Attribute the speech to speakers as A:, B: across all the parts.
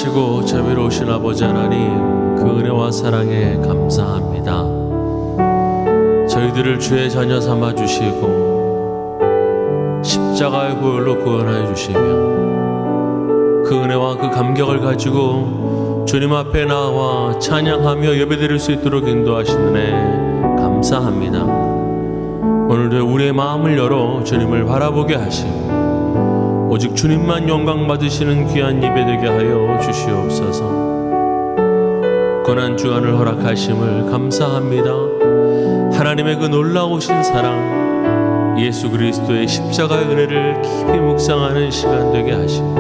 A: 선하시고 자비로우신 아버지 하나님, 그 은혜와 사랑에 감사합니다. 저희들을 주의 자녀 삼아 주시고 십자가의 보혈로 구원하여 주시며 그 은혜와 그 감격을 가지고 주님 앞에 나와 찬양하며 예배드릴 수 있도록 인도하신 은혜 감사합니다. 오늘도 우리의 마음을 열어 주님을 바라보게 하시고 오직 주님만 영광 받으시는 귀한 예배 되게 하여 주시옵소서. 고난 주간을 허락하심을 감사합니다. 하나님의 그 놀라우신 사랑, 예수 그리스도의 십자가의 은혜를 깊이 묵상하는 시간 되게 하시고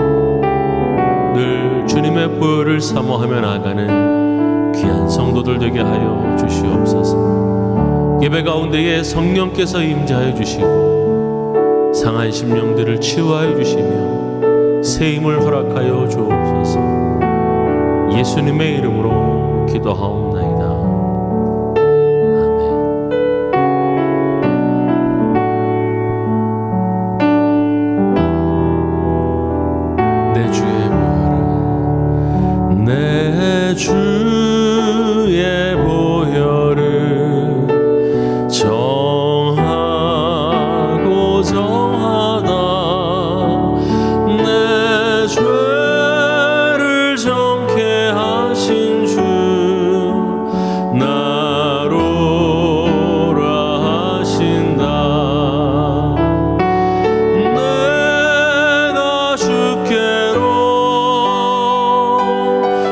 A: 늘 주님의 보혈을 사모하며 나아가는 귀한 성도들 되게 하여 주시옵소서. 예배 가운데에 성령께서 임재하여 주시고 상한 심령들을 치유하여 주시며 새 힘을 허락하여 주옵소서. 예수님의 이름으로 기도하옵나이다. 아멘. 내 주의 보혈을, 내 주의 보혈을 정하고 정하다 내 죄를 정케 하신 주 나로라 하신다. 내가 주께로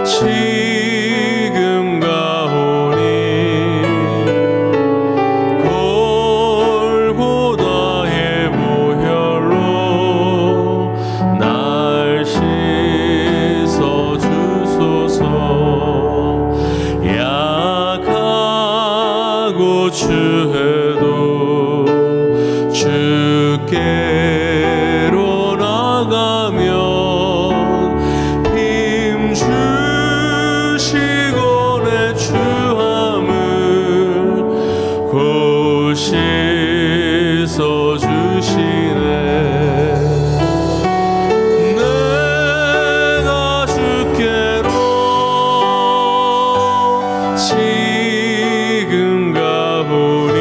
A: 지금 가오니 골고다의 보혈로 날 씻어 주소서. 약하고 추해도 주께로 나가면 힘 주시고 내 추함을 곧 씻어 주시네. 내가 주께로 지금 가보니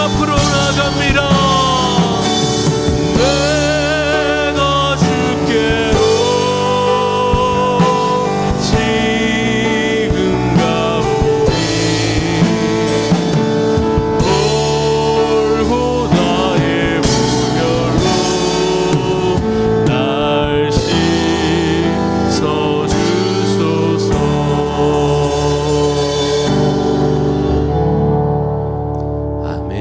A: 앞으로 나갑니다. 내가 주께로 지금 가오니 돌보다의 무혈로 날 씻어주소서. 아멘.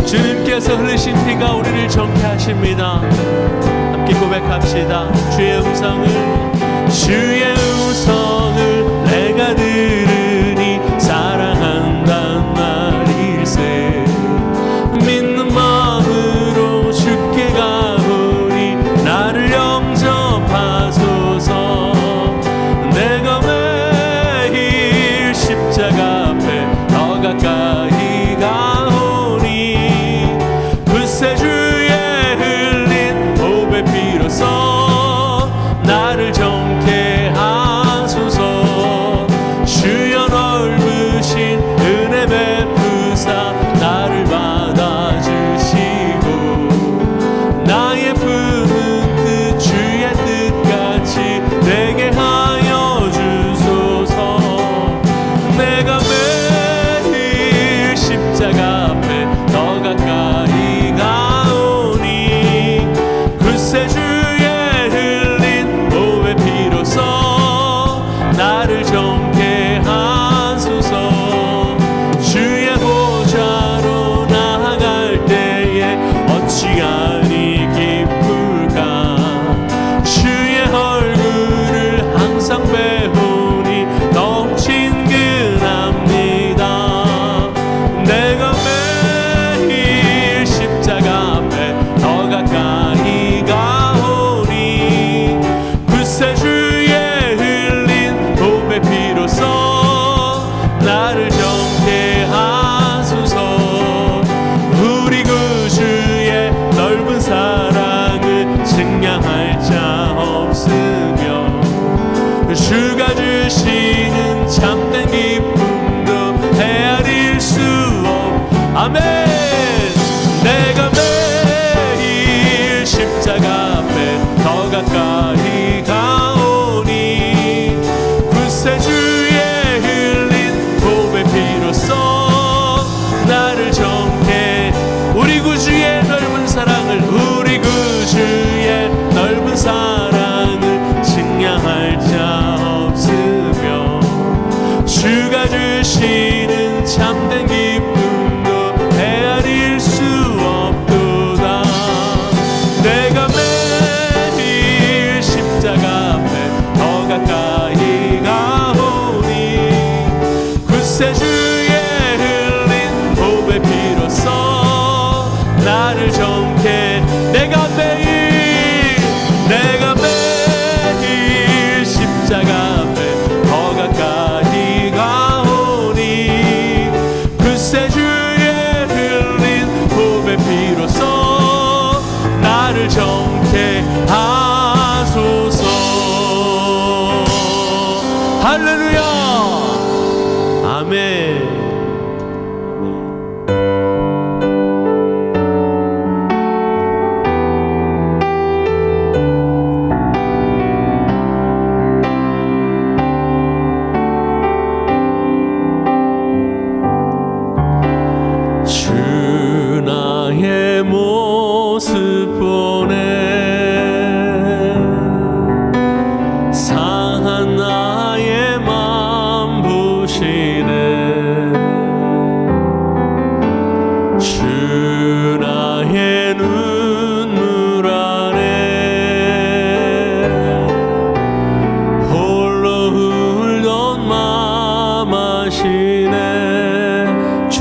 A: 주님께서 흘리신 피가 우리를 정케 하십니다. 함께 고백합시다. 주의 음성을 내가 들으니 사랑한단 말일세. 믿는 마음으로 주께 가오니 나를 영접하소서. 내가 매일 십자가 앞에 더 가까이 가오니 그새 주의 흘린 보배 피로써 나를 정케 하소서. 주여 넓으신 은혜 베푸사 나를 받아주시고 나의 품은 뜻 주의 뜻같이 되게 하여 주소서. 내가 매일 십자가 앞에 더 가까이 가오니 그새 주의 흘린 보배 피로써 나를 정케 하소서. 주의 보좌로 나아갈 때에 어찌하니 기쁠까. 주의 얼굴을 항상 배우니 더욱 친근합니다. 내가 매일 십자가 앞에 더 가까이 가오니 그새 주의 흘린 보배 피로써 나를 정케 하소서. 우리 구주의 넓은 사랑을 증량할 자 없으며 주가 주시는 참된 기쁨도 헤아릴 수 없. 아멘. 내가 매일 십자가 앞에 더 가까이 가오니 그새 주의 흘린 보배 피로써 나를 정케. 우리 구주의 넓은 사랑을 증량할 자 없으며 주가 주시는 참된 기쁨도 헤아릴 수 없도다. 내가 매일 십자가 앞에 더 가까이 가오니 그새 주의 흘린 보배 피로써 나를 정케. 내가 매일 십자가 앞에 더 가까이 가오니 그새 주의 흘린 보배 피로써 나를 정케 하소서. 할렐루야. 아멘. 주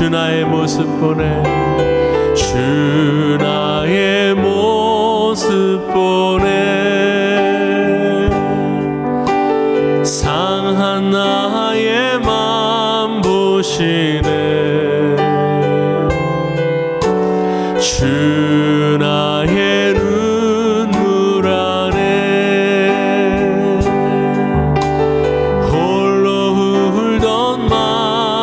A: 나의 모습 보내. 주 나의 모습 보내. 상한 나의 맘 보시네. 주 나의 눈물 안에 홀로 울던 맘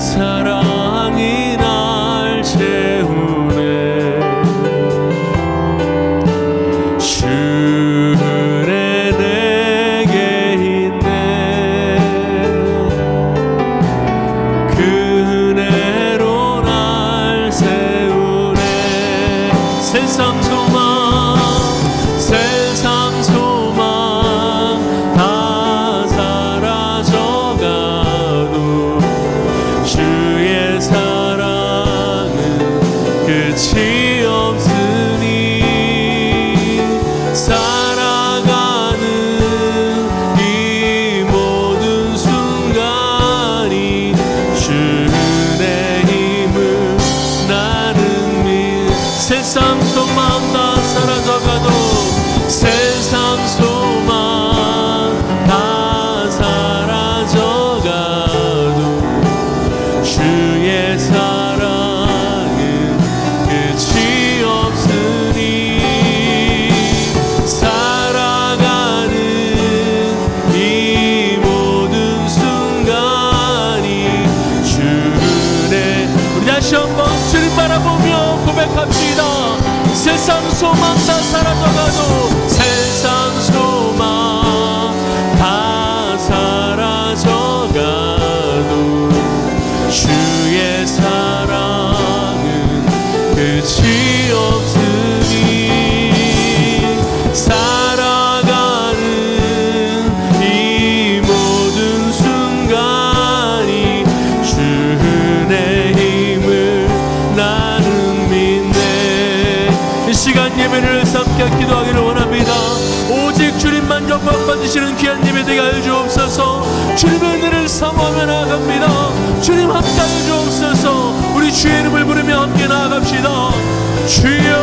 A: 사랑이 날 채우네. 주 은혜 내게 있네. 그 은혜로 날 세우네. 세상 소망 다 사라져가도 주의 사랑은 끝이 없으니 살아가는 이 모든 순간이 주의 힘을 나는 믿. 세상 소망 다 사라져가도 세상 소망 다 사라져가도 주의 사랑은 끝이 없으니 살아가는 이 모든 순간이 주의. 우리 다시 한번 주님 바라보며 고백합시다. 세상 소망 다 사라져가도 세상 소망 다 사라져가도 주의 사랑은 끝이 없으니 살아가는 이 모든 순간이 주의 힘을 나는 믿네. 이 시간 예배를 함께 기도하기를 원합니다. 오직 주님만 영광 받으시는 귀한 예배 되게 하여 주옵소서. 주님의 은혜를 사모하며 나아갑니다. 주님 함께 하여 주옵소서. 우리 주의 이름을 부르며 함께 나아갑시다. 주여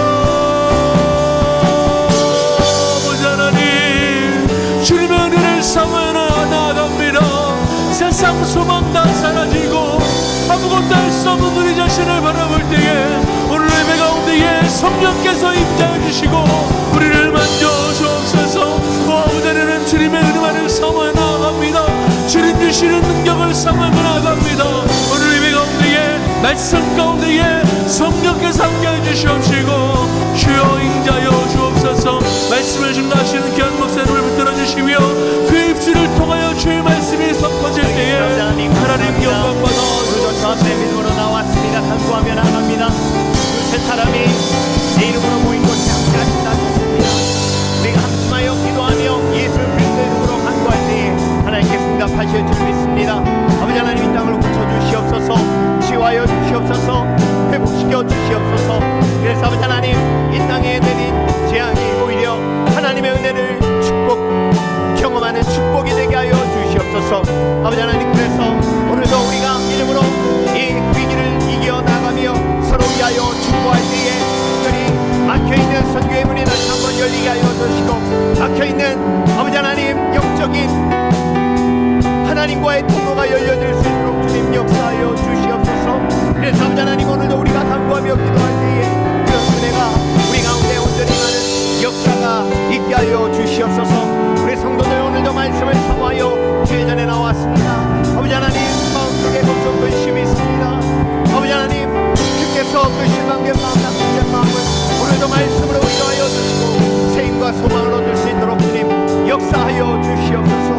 A: 아버지 하나님, 주님의 은혜를 사모하며 나아갑니다. 세상 소망 다 사라지고 아무것도 할 수 없는 우리 자신을 바라볼 때에 오늘 예배 가운데에 성령께서 임재해 주시고 우리를 만져주옵소서. 아버지 하나님, 주님의 은혜만을 사모해 나아갑니다. 주님 주시는 능력을 사모해 나아갑니다. 오늘 예배 가운데에 말씀 가운데에 성령께서 함께해 주시옵시고 주여 임재하여 주옵소서. 말씀을 준비하시는 귀한 목사님을 붙들어 주시며 그 입술을 통하여 주의 말씀이 섞어질 때에 하나님 영광 받아
B: 저한테 믿음으로 나왔습니다. 간구하며 나갑니다. 세 사람이 내 이름으로 모인 곳에 함께 하신다 하셨습니다. 우리가 함심하여 기도하며 예수 그리스도의 이름으로 간구할 때에 하나님께 응답하실 줄 믿습니다. 아버지 하나님, 이 땅을 고쳐주시옵소서. 치유하여 주시옵소서. 회복시켜 주시옵소서. 그래서 아버지 하나님, 이 땅에 내린 재앙이 오히려 하나님의 은혜를 경험하는 축복이 되게 하여 주시옵소서. 아버지 하나님, 그래서 오늘도 우리가 믿음으로 이 위기를 이겨나가며 서로 위하여 축복할 때에 특별히 막혀있는 선교의 문이 다시 한번 열리게 하여 주시고 막혀있는 아버지 하나님 영적인 하나님과의 통로가 열려질 수 있도록 주님 역사하여 주시옵소서. 그래서 아버지 하나님, 오늘도 우리가 간구하며 기도할 때에 그런 은혜가 우리 가운데 온전히 하는 역사가 있게 하여 주시옵소서. 우리 성도들 오늘도 말씀을 사모하여 주의 전에 나왔습니다. 아버지 하나님, 마음속에 걱정 근심이 있습니다. 아버지 하나님, 주께서 그 실망된 마음, 낙심된 마음을 오늘도 말씀으로 위로하여 주시고 세임과 소망을 얻을 수 있도록 주님 역사하여 주시옵소서.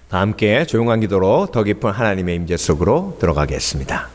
B: 함께 조용한 기도로 더 깊은 하나님의 임재 속으로 들어가겠습니다.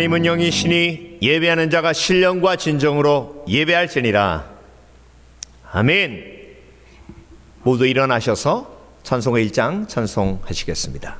B: 하나님은 영이시니 예배하는 자가 신령과 진정으로 예배할지니라. 아멘. 모두 일어나셔서 찬송의 1장 찬송하시겠습니다.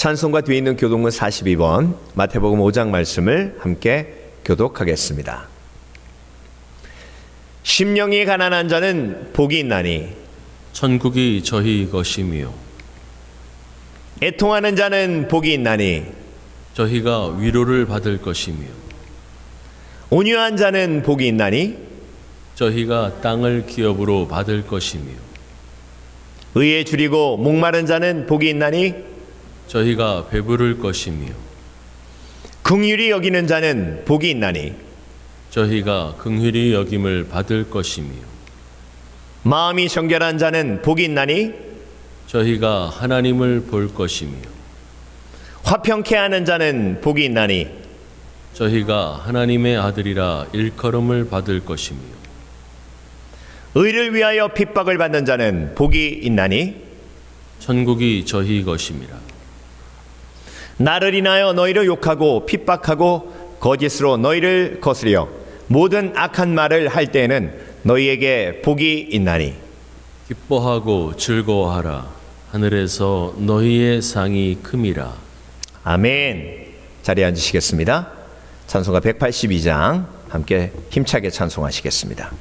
B: 찬송가 뒤에 있는 교독문 42번 마태복음 5장 말씀을 함께 교독하겠습니다. 심령이 가난한 자는 복이 있나니
A: 천국이 저희 것이며
B: 애통하는 자는 복이 있나니
A: 저희가 위로를 받을 것이며
B: 온유한 자는 복이 있나니
A: 저희가 땅을 기업으로 받을 것이며
B: 의에 줄이고 목마른 자는 복이 있나니
A: 저희가 배부를 것이며
B: 긍휼히 여기는 자는 복이 있나니
A: 저희가 긍휼히 여김을 받을 것이며
B: 마음이 정결한 자는 복이 있나니
A: 저희가 하나님을 볼 것이며
B: 화평케 하는 자는 복이 있나니
A: 저희가 하나님의 아들이라 일컬음을 받을 것이며
B: 의를 위하여 핍박을 받는 자는 복이 있나니
A: 천국이 저희 것임이라.
B: 나를 인하여 너희를 욕하고 핍박하고 거짓으로 너희를 거스려 모든 악한 말을 할 때에는 너희에게 복이 있나니
A: 기뻐하고 즐거워하라. 하늘에서 너희의 상이 큼이라.
B: 아멘. 자리에 앉으시겠습니다. 찬송가 182장 함께 힘차게 찬송하시겠습니다.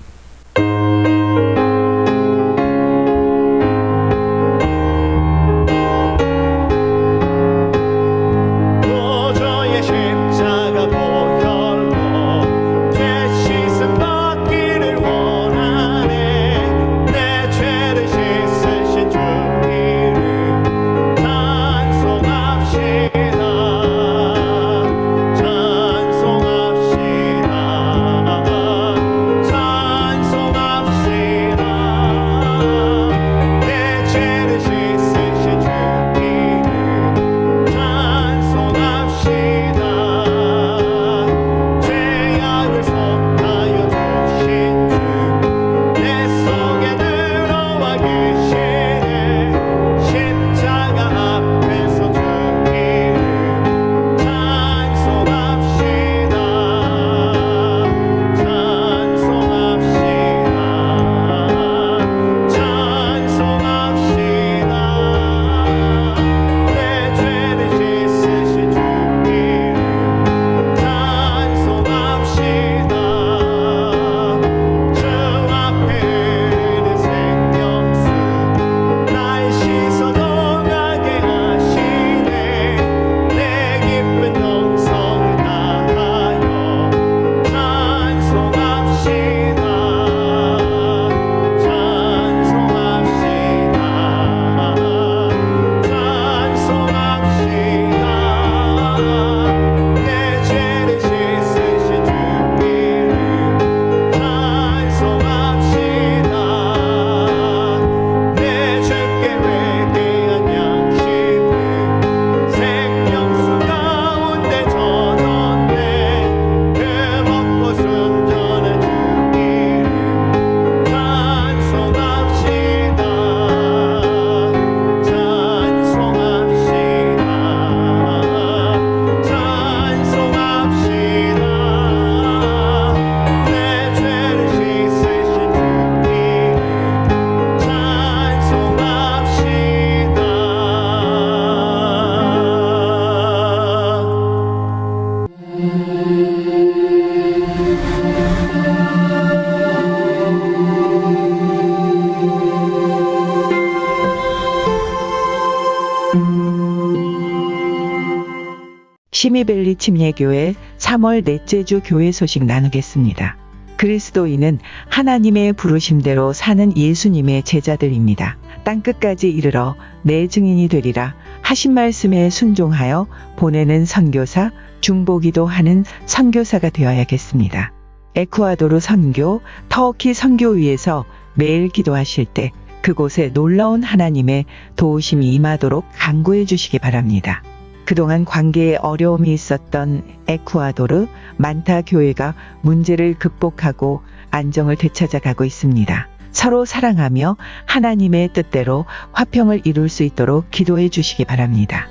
C: 시미벨리 침례교회 3월 넷째 주 교회 소식 나누겠습니다. 그리스도인은 하나님의 부르심대로 사는 예수님의 제자들입니다. 땅끝까지 이르러 내 증인이 되리라 하신 말씀에 순종하여 보내는 선교사, 중보기도 하는 선교사가 되어야겠습니다. 에쿠아도르 선교, 터키 선교 위에서 매일 기도하실 때 그곳에 놀라운 하나님의 도우심이 임하도록 간구해 주시기 바랍니다. 그동안 관계에 어려움이 있었던 에쿠아도르 만타 교회가 문제를 극복하고 안정을 되찾아가고 있습니다. 서로 사랑하며 하나님의 뜻대로 화평을 이룰 수 있도록 기도해 주시기 바랍니다.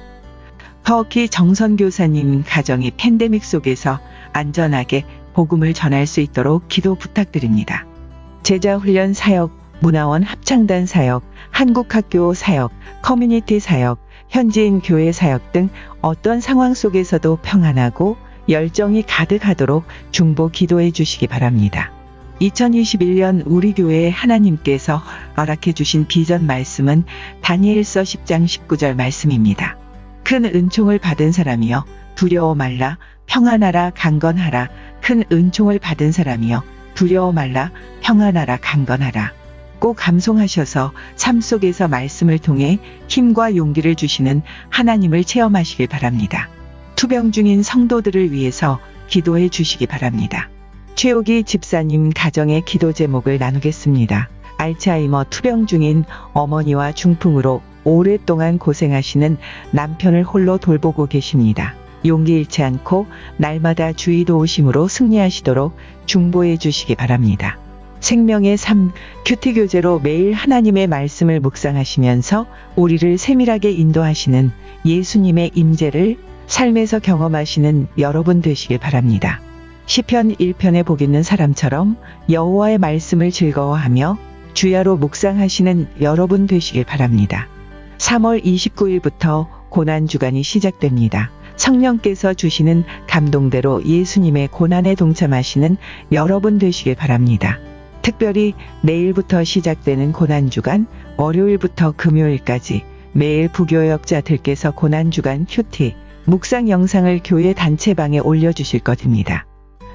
C: 터키 정선교사님 가정이 팬데믹 속에서 안전하게 복음을 전할 수 있도록 기도 부탁드립니다. 제자훈련 사역, 문화원 합창단 사역, 한국학교 사역, 커뮤니티 사역, 현지인 교회 사역 등 어떤 상황 속에서도 평안하고 열정이 가득하도록 중보 기도해 주시기 바랍니다. 2021년 우리 교회에 하나님께서 허락해 주신 비전 말씀은 다니엘서 10장 19절 말씀입니다. 큰 은총을 받은 사람이여 두려워 말라 평안하라 강건하라. 큰 은총을 받은 사람이여 두려워 말라 평안하라 강건하라. 꼭 감송하셔서 삶 속에서 말씀을 통해 힘과 용기를 주시는 하나님을 체험하시길 바랍니다. 투병 중인 성도들을 위해서 기도해 주시기 바랍니다. 최옥이 집사님 가정의 기도 제목을 나누겠습니다. 알츠하이머 투병 중인 어머니와 중풍으로 오랫동안 고생하시는 남편을 홀로 돌보고 계십니다. 용기 잃지 않고 날마다 주의 도우심으로 승리하시도록 중보해 주시기 바랍니다. 생명의 삶 큐티 교제로 매일 하나님의 말씀을 묵상하시면서 우리를 세밀하게 인도하시는 예수님의 임재를 삶에서 경험하시는 여러분 되시길 바랍니다. 시편 1편에 복 있는 사람처럼 여호와의 말씀을 즐거워하며 주야로 묵상하시는 여러분 되시길 바랍니다. 3월 29일부터 고난주간이 시작됩니다. 성령께서 주시는 감동대로 예수님의 고난에 동참하시는 여러분 되시길 바랍니다. 특별히 내일부터 시작되는 고난주간, 월요일부터 금요일까지 매일 부교역자들께서 고난주간 큐티, 묵상 영상을 교회 단체방에 올려주실 것입니다.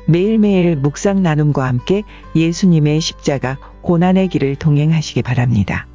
C: 매일매일 묵상 나눔과 함께 예수님의 십자가 고난의 길을 동행하시기 바랍니다.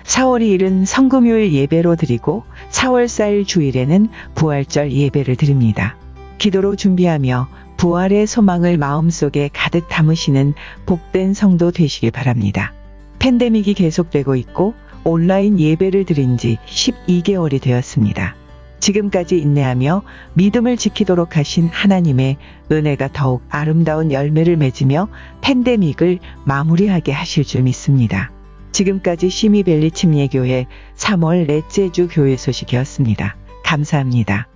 C: 4월 2일은 성금요일 예배로 드리고 4월 4일 주일에는 부활절 예배를 드립니다. 기도로 준비하며 부활의 소망을 마음속에 가득 담으시는 복된 성도 되시길 바랍니다. 팬데믹이 계속되고 있고 온라인 예배를 드린 지 12개월이 되었습니다. 지금까지 인내하며 믿음을 지키도록 하신 하나님의 은혜가 더욱 아름다운 열매를 맺으며 팬데믹을 마무리하게 하실 줄 믿습니다. 지금까지 시미벨리 침례교회 3월 넷째 주 교회 소식이었습니다. 감사합니다.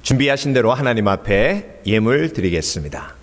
D: 준비하신 대로 하나님 앞에 예물 드리겠습니다.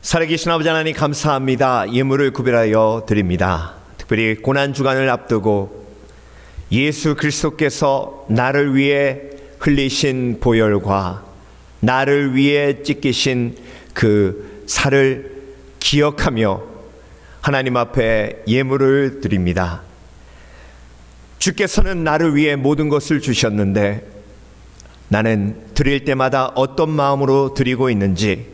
D: 살아계신 아버지 하나님 감사합니다. 예물을 구별하여 드립니다. 특별히 고난주간을 앞두고 예수 그리스도께서 나를 위해 흘리신 보혈과 나를 위해 찢기신 그 살을 기억하며 하나님 앞에 예물을 드립니다. 주께서는 나를 위해 모든 것을 주셨는데 나는 드릴 때마다 어떤 마음으로 드리고 있는지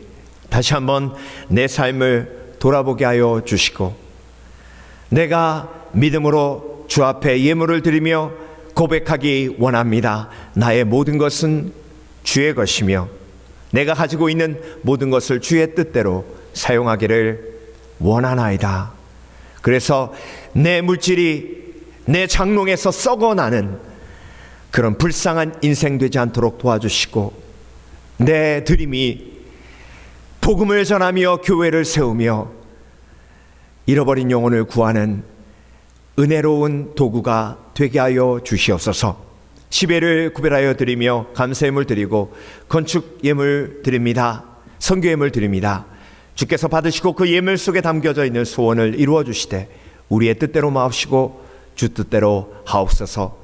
D: 다시 한번 내 삶을 돌아보게 하여 주시고, 내가 믿음으로 주 앞에 예물을 드리며 고백하기 원합니다. 나의 모든 것은 주의 것이며 내가 가지고 있는 모든 것을 주의 뜻대로 사용하기를 원하나이다. 그래서 내 물질이 내 장롱에서 썩어나는 그런 불쌍한 인생 되지 않도록 도와주시고, 내 드림이 복음을 전하며 교회를 세우며 잃어버린 영혼을 구하는 은혜로운 도구가 되게 하여 주시옵소서. 시배를 구별하여 드리며 감사예물 드리고 건축 예물 드립니다. 선교 예물 드립니다. 주께서 받으시고 그 예물 속에 담겨져 있는 소원을 이루어 주시되 우리의 뜻대로 마옵시고 주 뜻대로 하옵소서.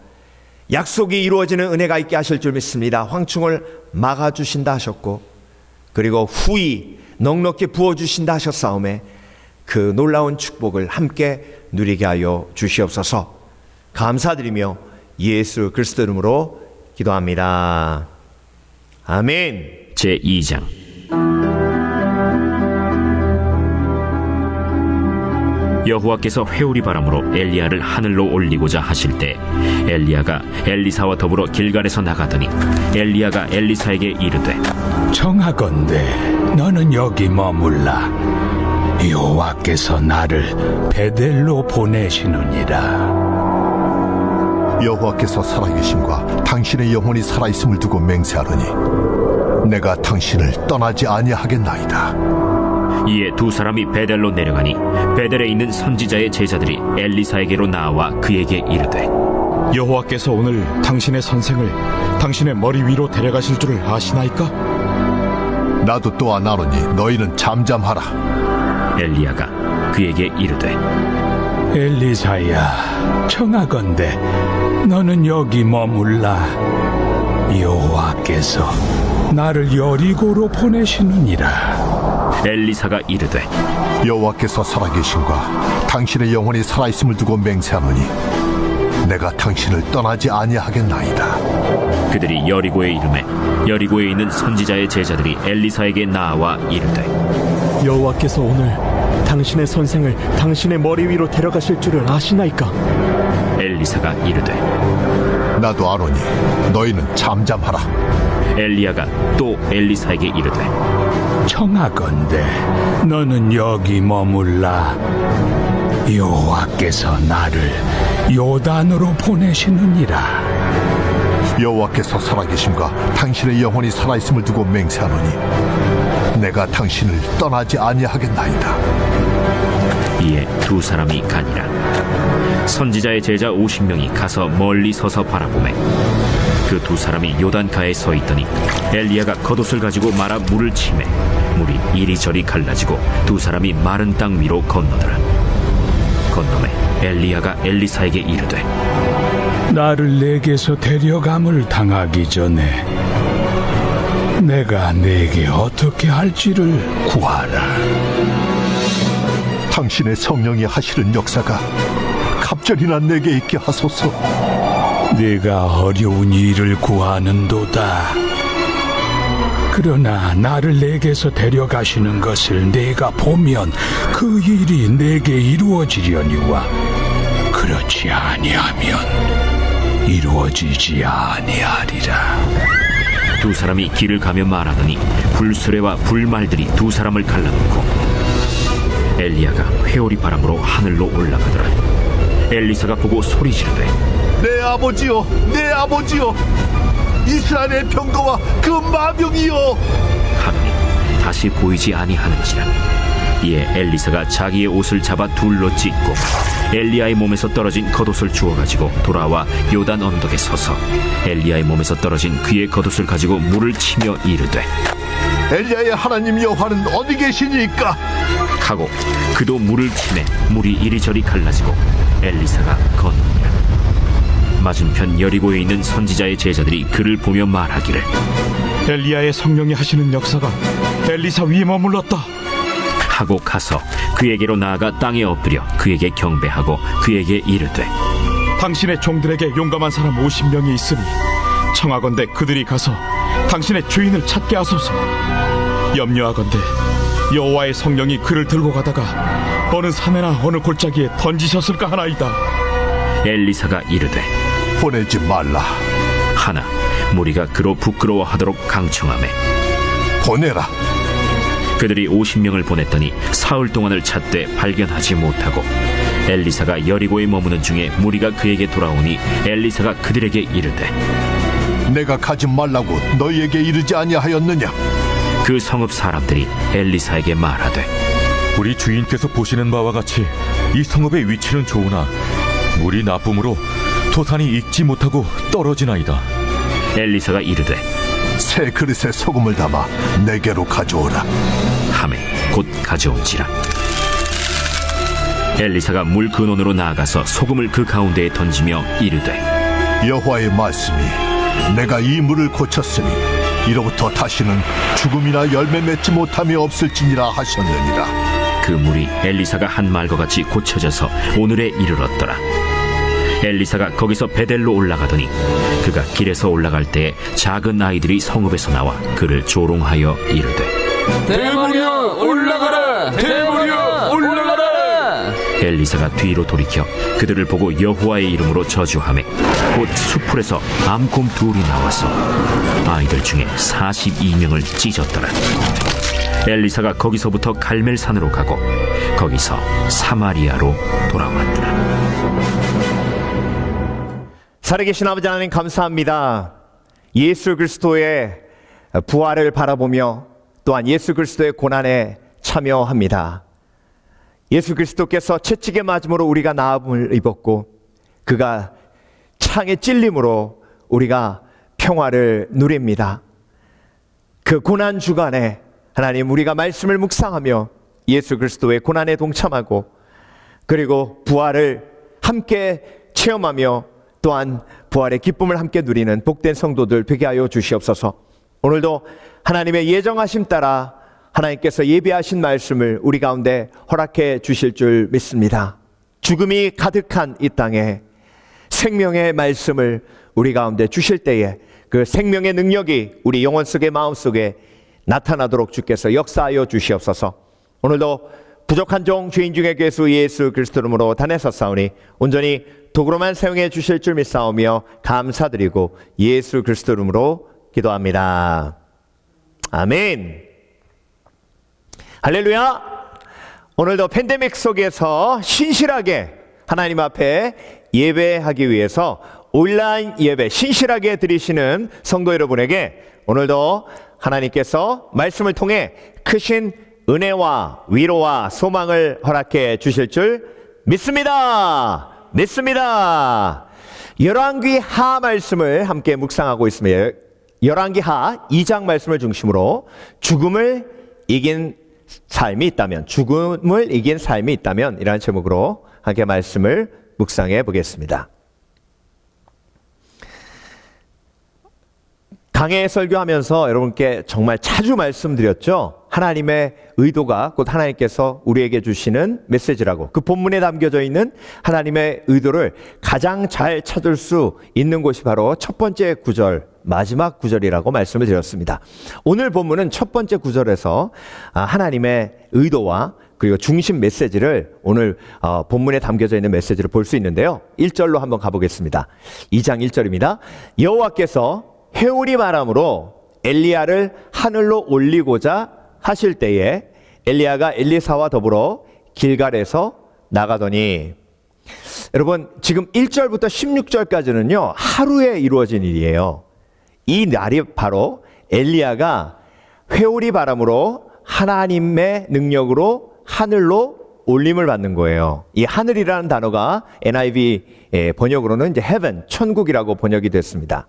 D: 약속이 이루어지는 은혜가 있게 하실 줄 믿습니다. 황충을 막아주신다 하셨고, 그리고 후히 넉넉히 부어주신다 하셨사오매 그 놀라운 축복을 함께 누리게 하여 주시옵소서. 감사드리며 예수 그리스도 이름으로 기도합니다. 아멘.
E: 제2장. 여호와께서 회오리 바람으로 엘리야를 하늘로 올리고자 하실 때 엘리야가 엘리사와 더불어 길갈에서 나가더니 엘리야가 엘리사에게 이르되,
F: 청하건대 너는 여기 머물라. 여호와께서 나를 베델로 보내시느니라.
G: 여호와께서 살아계심과 당신의 영혼이 살아있음을 두고 맹세하노니 내가 당신을 떠나지 아니하겠나이다.
E: 이에 두 사람이 베델로 내려가니 베델에 있는 선지자의 제자들이 엘리사에게로 나와 그에게 이르되,
H: 여호와께서 오늘 당신의 선생을 당신의 머리 위로 데려가실 줄을 아시나이까?
G: 나도 또한 아노니 너희는 잠잠하라.
E: 엘리야가 그에게 이르되,
F: 엘리사야, 청하건대 너는 여기 머물라. 여호와께서 나를 여리고로 보내시느니라.
E: 엘리사가 이르되,
G: 여호와께서 살아계심과 당신의 영혼이 살아있음을 두고 맹세하노니 내가 당신을 떠나지 아니하겠나이다.
E: 그들이 여리고에 이르매 여리고에 있는 선지자의 제자들이 엘리사에게 나와 이르되,
I: 여호와께서 오늘 당신의 선생을 당신의 머리 위로 데려가실 줄을 아시나이까?
E: 엘리사가 이르되,
G: 나도 아노니 너희는 잠잠하라.
E: 엘리야가 또 엘리사에게 이르되,
F: 청하건대 너는 여기 머물라. 여호와께서 나를 요단으로 보내시느니라.
G: 여호와께서 살아계심과 당신의 영혼이 살아있음을 두고 맹세하노니 내가 당신을 떠나지 아니하겠나이다.
E: 이에 두 사람이 가니라. 선지자의 제자 50명이 가서 멀리 서서 바라보매 그 두 사람이 요단가에 서 있더니 엘리야가 겉옷을 가지고 말아 물을 치매 물이 이리저리 갈라지고 두 사람이 마른 땅 위로 건너더라. 건너매 엘리야가 엘리사에게 이르되,
F: 나를 내게서 데려감을 당하기 전에 내가 내게 어떻게 할지를 구하라.
G: 당신의 성령이 하시는 역사가 갑절이나 내게 있게 하소서.
F: 네가 어려운 일을 구하는도다. 그러나 나를 내게서 데려가시는 것을 내가 보면 그 일이 내게 이루어지려니와 그렇지 아니하면 이루어지지 아니하리라.
E: 두 사람이 길을 가며 말하더니 불수레와 불말들이 두 사람을 갈라놓고 엘리야가 회오리 바람으로 하늘로 올라가더라. 엘리사가 보고 소리 지르되,
G: 내 아버지여, 내 아버지여, 이스라엘의 병거와 그 마병이여.
E: 하더니 다시 보이지 아니하는지라. 이에 엘리사가 자기의 옷을 잡아 둘로 찢고 엘리야의 몸에서 떨어진 겉옷을 주워가지고 돌아와 요단 언덕에 서서 엘리야의 몸에서 떨어진 그의 겉옷을 가지고 물을 치며 이르되,
G: 엘리야의 하나님 여호와는 어디 계시니까?
E: 하고 그도 물을 치매 물이 이리저리 갈라지고 엘리사가 건너니라. 맞은편 여리고에 있는 선지자의 제자들이 그를 보며 말하기를,
H: 엘리야의 성령이 하시는 역사가 엘리사 위에 머물렀다
E: 하고 가서 그에게로 나아가 땅에 엎드려 그에게 경배하고 그에게 이르되,
H: 당신의 종들에게 용감한 사람 50명이 있으니 청하건대 그들이 가서 당신의 주인을 찾게 하소서. 염려하건대 여호와의 성령이 그를 들고 가다가 어느 산에나 어느 골짜기에 던지셨을까 하나이다.
E: 엘리사가 이르되
G: 보내지 말라.
E: 하나 무리가 그로 부끄러워하도록 강청하매
G: 보내라.
E: 그들이 50명을 보냈더니 사흘 동안을 찾되 발견하지 못하고 엘리사가 여리고에 머무는 중에 무리가 그에게 돌아오니 엘리사가 그들에게 이르되
G: 내가 가지 말라고 너희에게 이르지 아니하였느냐?
E: 그 성읍 사람들이 엘리사에게 말하되
H: 우리 주인께서 보시는 바와 같이 이 성읍의 위치는 좋으나 물이 나쁨으로 토산이 익지 못하고 떨어지나이다.
E: 엘리사가 이르되
G: 새 그릇에 소금을 담아 내게로 가져오라.
E: 하매 곧 가져온지라. 엘리사가 물 근원으로 나아가서 소금을 그 가운데에 던지며 이르되
G: 여호와의 말씀이 내가 이 물을 고쳤으니 이로부터 다시는 죽음이나 열매 맺지 못함이 없을지니라 하셨느니라.
E: 그 물이 엘리사가 한 말과 같이 고쳐져서 오늘에 이르렀더라. 엘리사가 거기서 베델로 올라가더니 그가 길에서 올라갈 때에 작은 아이들이 성읍에서 나와 그를 조롱하여 이르되
J: 대머리여 올라가라! 대머리여 올라가라!
E: 엘리사가 뒤로 돌이켜 그들을 보고 여호와의 이름으로 저주하매 곧 수풀에서 암곰 둘이 나와서 아이들 중에 42명을 찢었더라. 엘리사가 거기서부터 갈멜산으로 가고 거기서 사마리아로 돌아왔더라.
D: 살아계신 아버지 하나님 감사합니다. 예수 그리스도의 부활을 바라보며 또한 예수 그리스도의 고난에 참여합니다. 예수 그리스도께서 채찍에 맞음으로 우리가 나음을 입었고 그가 창에 찔림으로 우리가 평화를 누립니다. 그 고난 주간에 하나님 우리가 말씀을 묵상하며 예수 그리스도의 고난에 동참하고 그리고 부활을 함께 체험하며 또한 부활의 기쁨을 함께 누리는 복된 성도들 되게 하여 주시옵소서. 오늘도 하나님의 예정하심 따라 하나님께서 예비하신 말씀을 우리 가운데 허락해 주실 줄 믿습니다. 죽음이 가득한 이 땅에 생명의 말씀을 우리 가운데 주실 때에 그 생명의 능력이 우리 영혼 속의 마음 속에 나타나도록 주께서 역사하여 주시옵소서. 오늘도 부족한 종 죄인 중에 괴수 예수 그리스도 이름으로 단에서사오니 온전히 도구로만 사용해 주실 줄 믿사오며 감사드리고 예수 그리스도 이름으로 기도합니다. 아멘. 할렐루야. 오늘도 팬데믹 속에서 신실하게 하나님 앞에 예배하기 위해서 온라인 예배 신실하게 드리시는 성도 여러분에게 오늘도 하나님께서 말씀을 통해 크신 은혜와 위로와 소망을 허락해 주실 줄 믿습니다. 믿습니다. 열왕기 하 말씀을 함께 묵상하고 있습니다. 열왕기 하 2장 말씀을 중심으로 죽음을 이긴 삶이 있다면, 죽음을 이긴 삶이 있다면 이라는 제목으로 함께 말씀을 묵상해 보겠습니다. 강해 설교하면서 여러분께 정말 자주 말씀드렸죠. 하나님의 의도가 곧 하나님께서 우리에게 주시는 메시지라고, 그 본문에 담겨져 있는 하나님의 의도를 가장 잘 찾을 수 있는 곳이 바로 첫 번째 구절, 마지막 구절이라고 말씀을 드렸습니다. 오늘 본문은 첫 번째 구절에서 하나님의 의도와 그리고 중심 메시지를 오늘 본문에 담겨져 있는 메시지를 볼 수 있는데요. 1절로 한번 가보겠습니다. 2장 1절입니다. 여호와께서 회오리 바람으로 엘리야를 하늘로 올리고자 하실 때에 엘리야가 엘리사와 더불어 길갈에서 나가더니, 여러분 지금 1절부터 16절까지는요 하루에 이루어진 일이에요. 이 날이 바로 엘리야가 회오리 바람으로 하나님의 능력으로 하늘로 올림을 받는 거예요. 이 하늘이라는 단어가 NIV 번역으로는 이제 heaven, 천국이라고 번역이 됐습니다.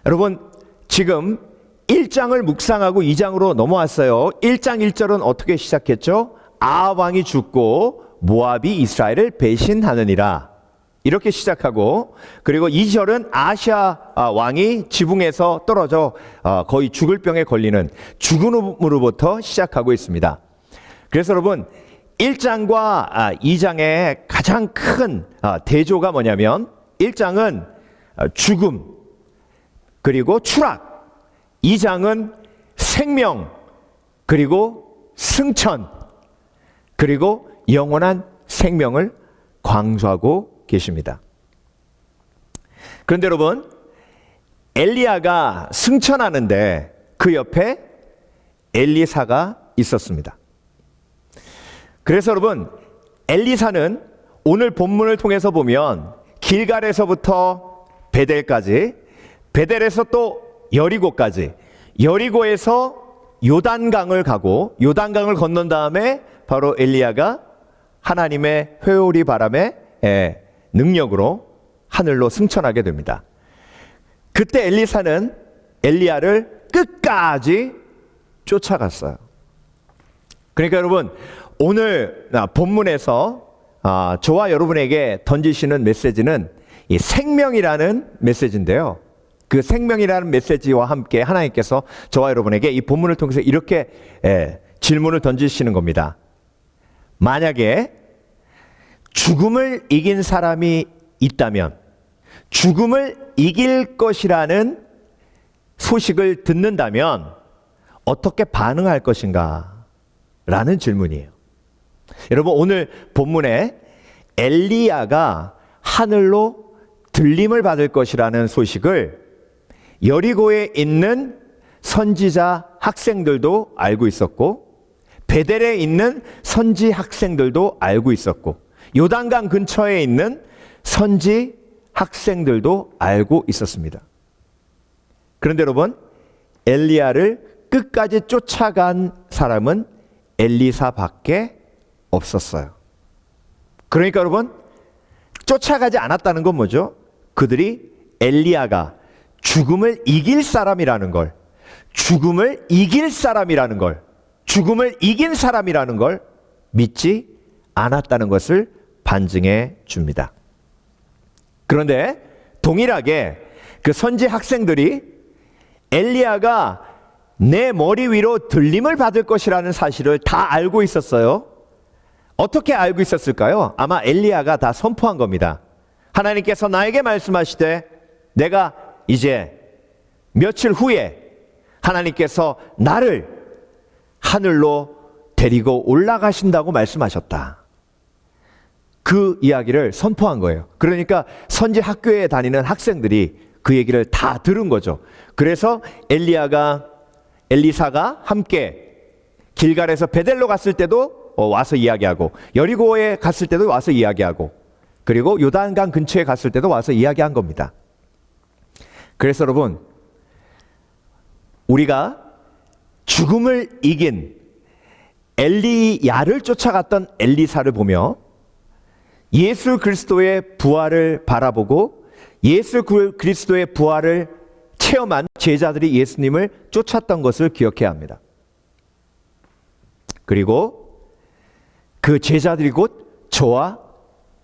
D: 여러분 지금 1장을 묵상하고 2장으로 넘어왔어요. 1장 1절은 어떻게 시작했죠? 아합 왕이 죽고 모압이 이스라엘을 배신하느니라, 이렇게 시작하고, 그리고 2절은 아시아 왕이 지붕에서 떨어져 거의 죽을 병에 걸리는 죽음으로부터 시작하고 있습니다. 그래서 여러분 1장과 2장의 가장 큰 대조가 뭐냐면 1장은 죽음, 그리고 추락. 2장은 생명, 그리고 승천, 그리고 영원한 생명을 강조하고 계십니다. 그런데 여러분, 엘리야가 승천하는데 그 옆에 엘리사가 있었습니다. 그래서 여러분, 엘리사는 오늘 본문을 통해서 보면 길갈에서부터 베델까지, 베델에서 또 여리고까지, 여리고에서 요단강을 가고 요단강을 건넌 다음에 바로 엘리야가 하나님의 회오리 바람의 능력으로 하늘로 승천하게 됩니다. 그때 엘리사는 엘리야를 끝까지 쫓아갔어요. 그러니까 여러분, 오늘 본문에서 저와 여러분에게 던지시는 메시지는 이 생명이라는 메시지인데요. 그 생명이라는 메시지와 함께 하나님께서 저와 여러분에게 이 본문을 통해서 이렇게 질문을 던지시는 겁니다. 만약에 죽음을 이긴 사람이 있다면, 죽음을 이길 것이라는 소식을 듣는다면 어떻게 반응할 것인가? 라는 질문이에요. 여러분, 오늘 본문에 엘리야가 하늘로 들림을 받을 것이라는 소식을 여리고에 있는 선지자 학생들도 알고 있었고, 베델에 있는 선지 학생들도 알고 있었고, 요단강 근처에 있는 선지 학생들도 알고 있었습니다. 그런데 여러분, 엘리야를 끝까지 쫓아간 사람은 엘리사밖에 없었어요. 그러니까 여러분, 쫓아가지 않았다는 건 뭐죠? 그들이 엘리야가 죽음을 이길 사람이라는 걸, 죽음을 이길 사람이라는 걸, 죽음을 이긴 사람이라는 걸 믿지 않았다는 것을 반증해 줍니다. 그런데 동일하게 그 선지 학생들이 엘리야가 내 머리 위로 들림을 받을 것이라는 사실을 다 알고 있었어요. 어떻게 알고 있었을까요? 아마 엘리야가 다 선포한 겁니다. 하나님께서 나에게 말씀하시되 내가 이제 며칠 후에 하나님께서 나를 하늘로 데리고 올라가신다고 말씀하셨다. 그 이야기를 선포한 거예요. 그러니까 선지 학교에 다니는 학생들이 그 얘기를 다 들은 거죠. 그래서 엘리사가 함께 길갈에서 베델로 갔을 때도 와서 이야기하고, 여리고에 갔을 때도 와서 이야기하고, 그리고 요단강 근처에 갔을 때도 와서 이야기한 겁니다. 그래서 여러분, 우리가 죽음을 이긴 엘리야를 쫓아갔던 엘리사를 보며 예수 그리스도의 부활을 바라보고 예수 그리스도의 부활을 체험한 제자들이 예수님을 쫓았던 것을 기억해야 합니다. 그리고 그 제자들이 곧 저와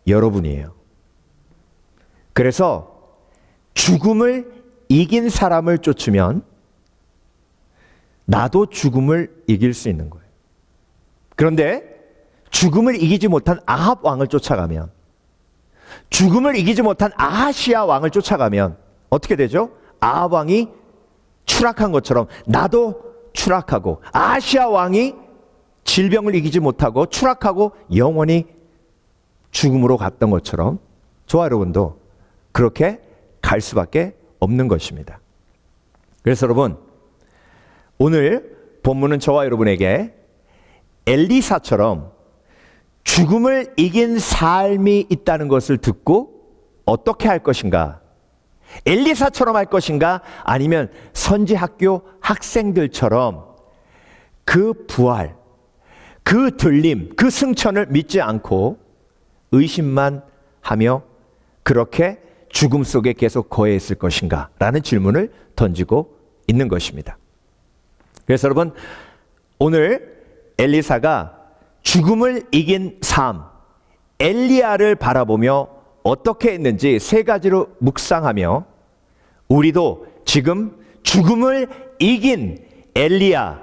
D: 여러분이에요. 그래서 죽음을 이긴 사람을 쫓으면 나도 죽음을 이길 수 있는 거예요. 그런데 죽음을 이기지 못한 아합 왕을 쫓아가면, 죽음을 이기지 못한 아하시아 왕을 쫓아가면 어떻게 되죠? 아합 왕이 추락한 것처럼 나도 추락하고, 아하시아 왕이 질병을 이기지 못하고 추락하고 영원히 죽음으로 갔던 것처럼 저와 여러분도 그렇게 갈 수밖에 없는 것입니다. 그래서 여러분, 오늘 본문은 저와 여러분에게 엘리사처럼 죽음을 이긴 삶이 있다는 것을 듣고 어떻게 할 것인가? 엘리사처럼 할 것인가? 아니면 선지학교 학생들처럼 그 부활, 그 들림, 그 승천을 믿지 않고 의심만 하며 그렇게 죽음 속에 계속 거해 있을 것인가? 라는 질문을 던지고 있는 것입니다. 그래서 여러분, 오늘 엘리사가 죽음을 이긴 삶, 엘리야를 바라보며 어떻게 했는지 세 가지로 묵상하며 우리도 지금 죽음을 이긴 엘리야,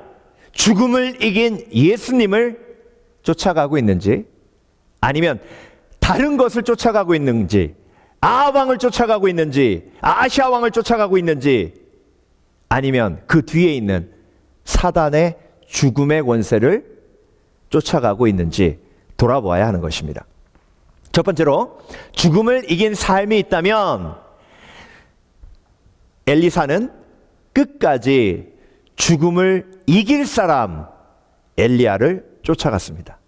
D: 죽음을 이긴 예수님을 쫓아가고 있는지, 아니면 다른 것을 쫓아가고 있는지, 아합 왕을 쫓아가고 있는지, 아시아 왕을 쫓아가고 있는지 아니면 그 뒤에 있는 사단의 죽음의 권세를 쫓아가고 있는지 돌아보아야 하는 것입니다. 첫 번째로 죽음을 이긴 삶이 있다면 엘리사는 끝까지 죽음을 이길 사람 엘리야를 쫓아갔습니다.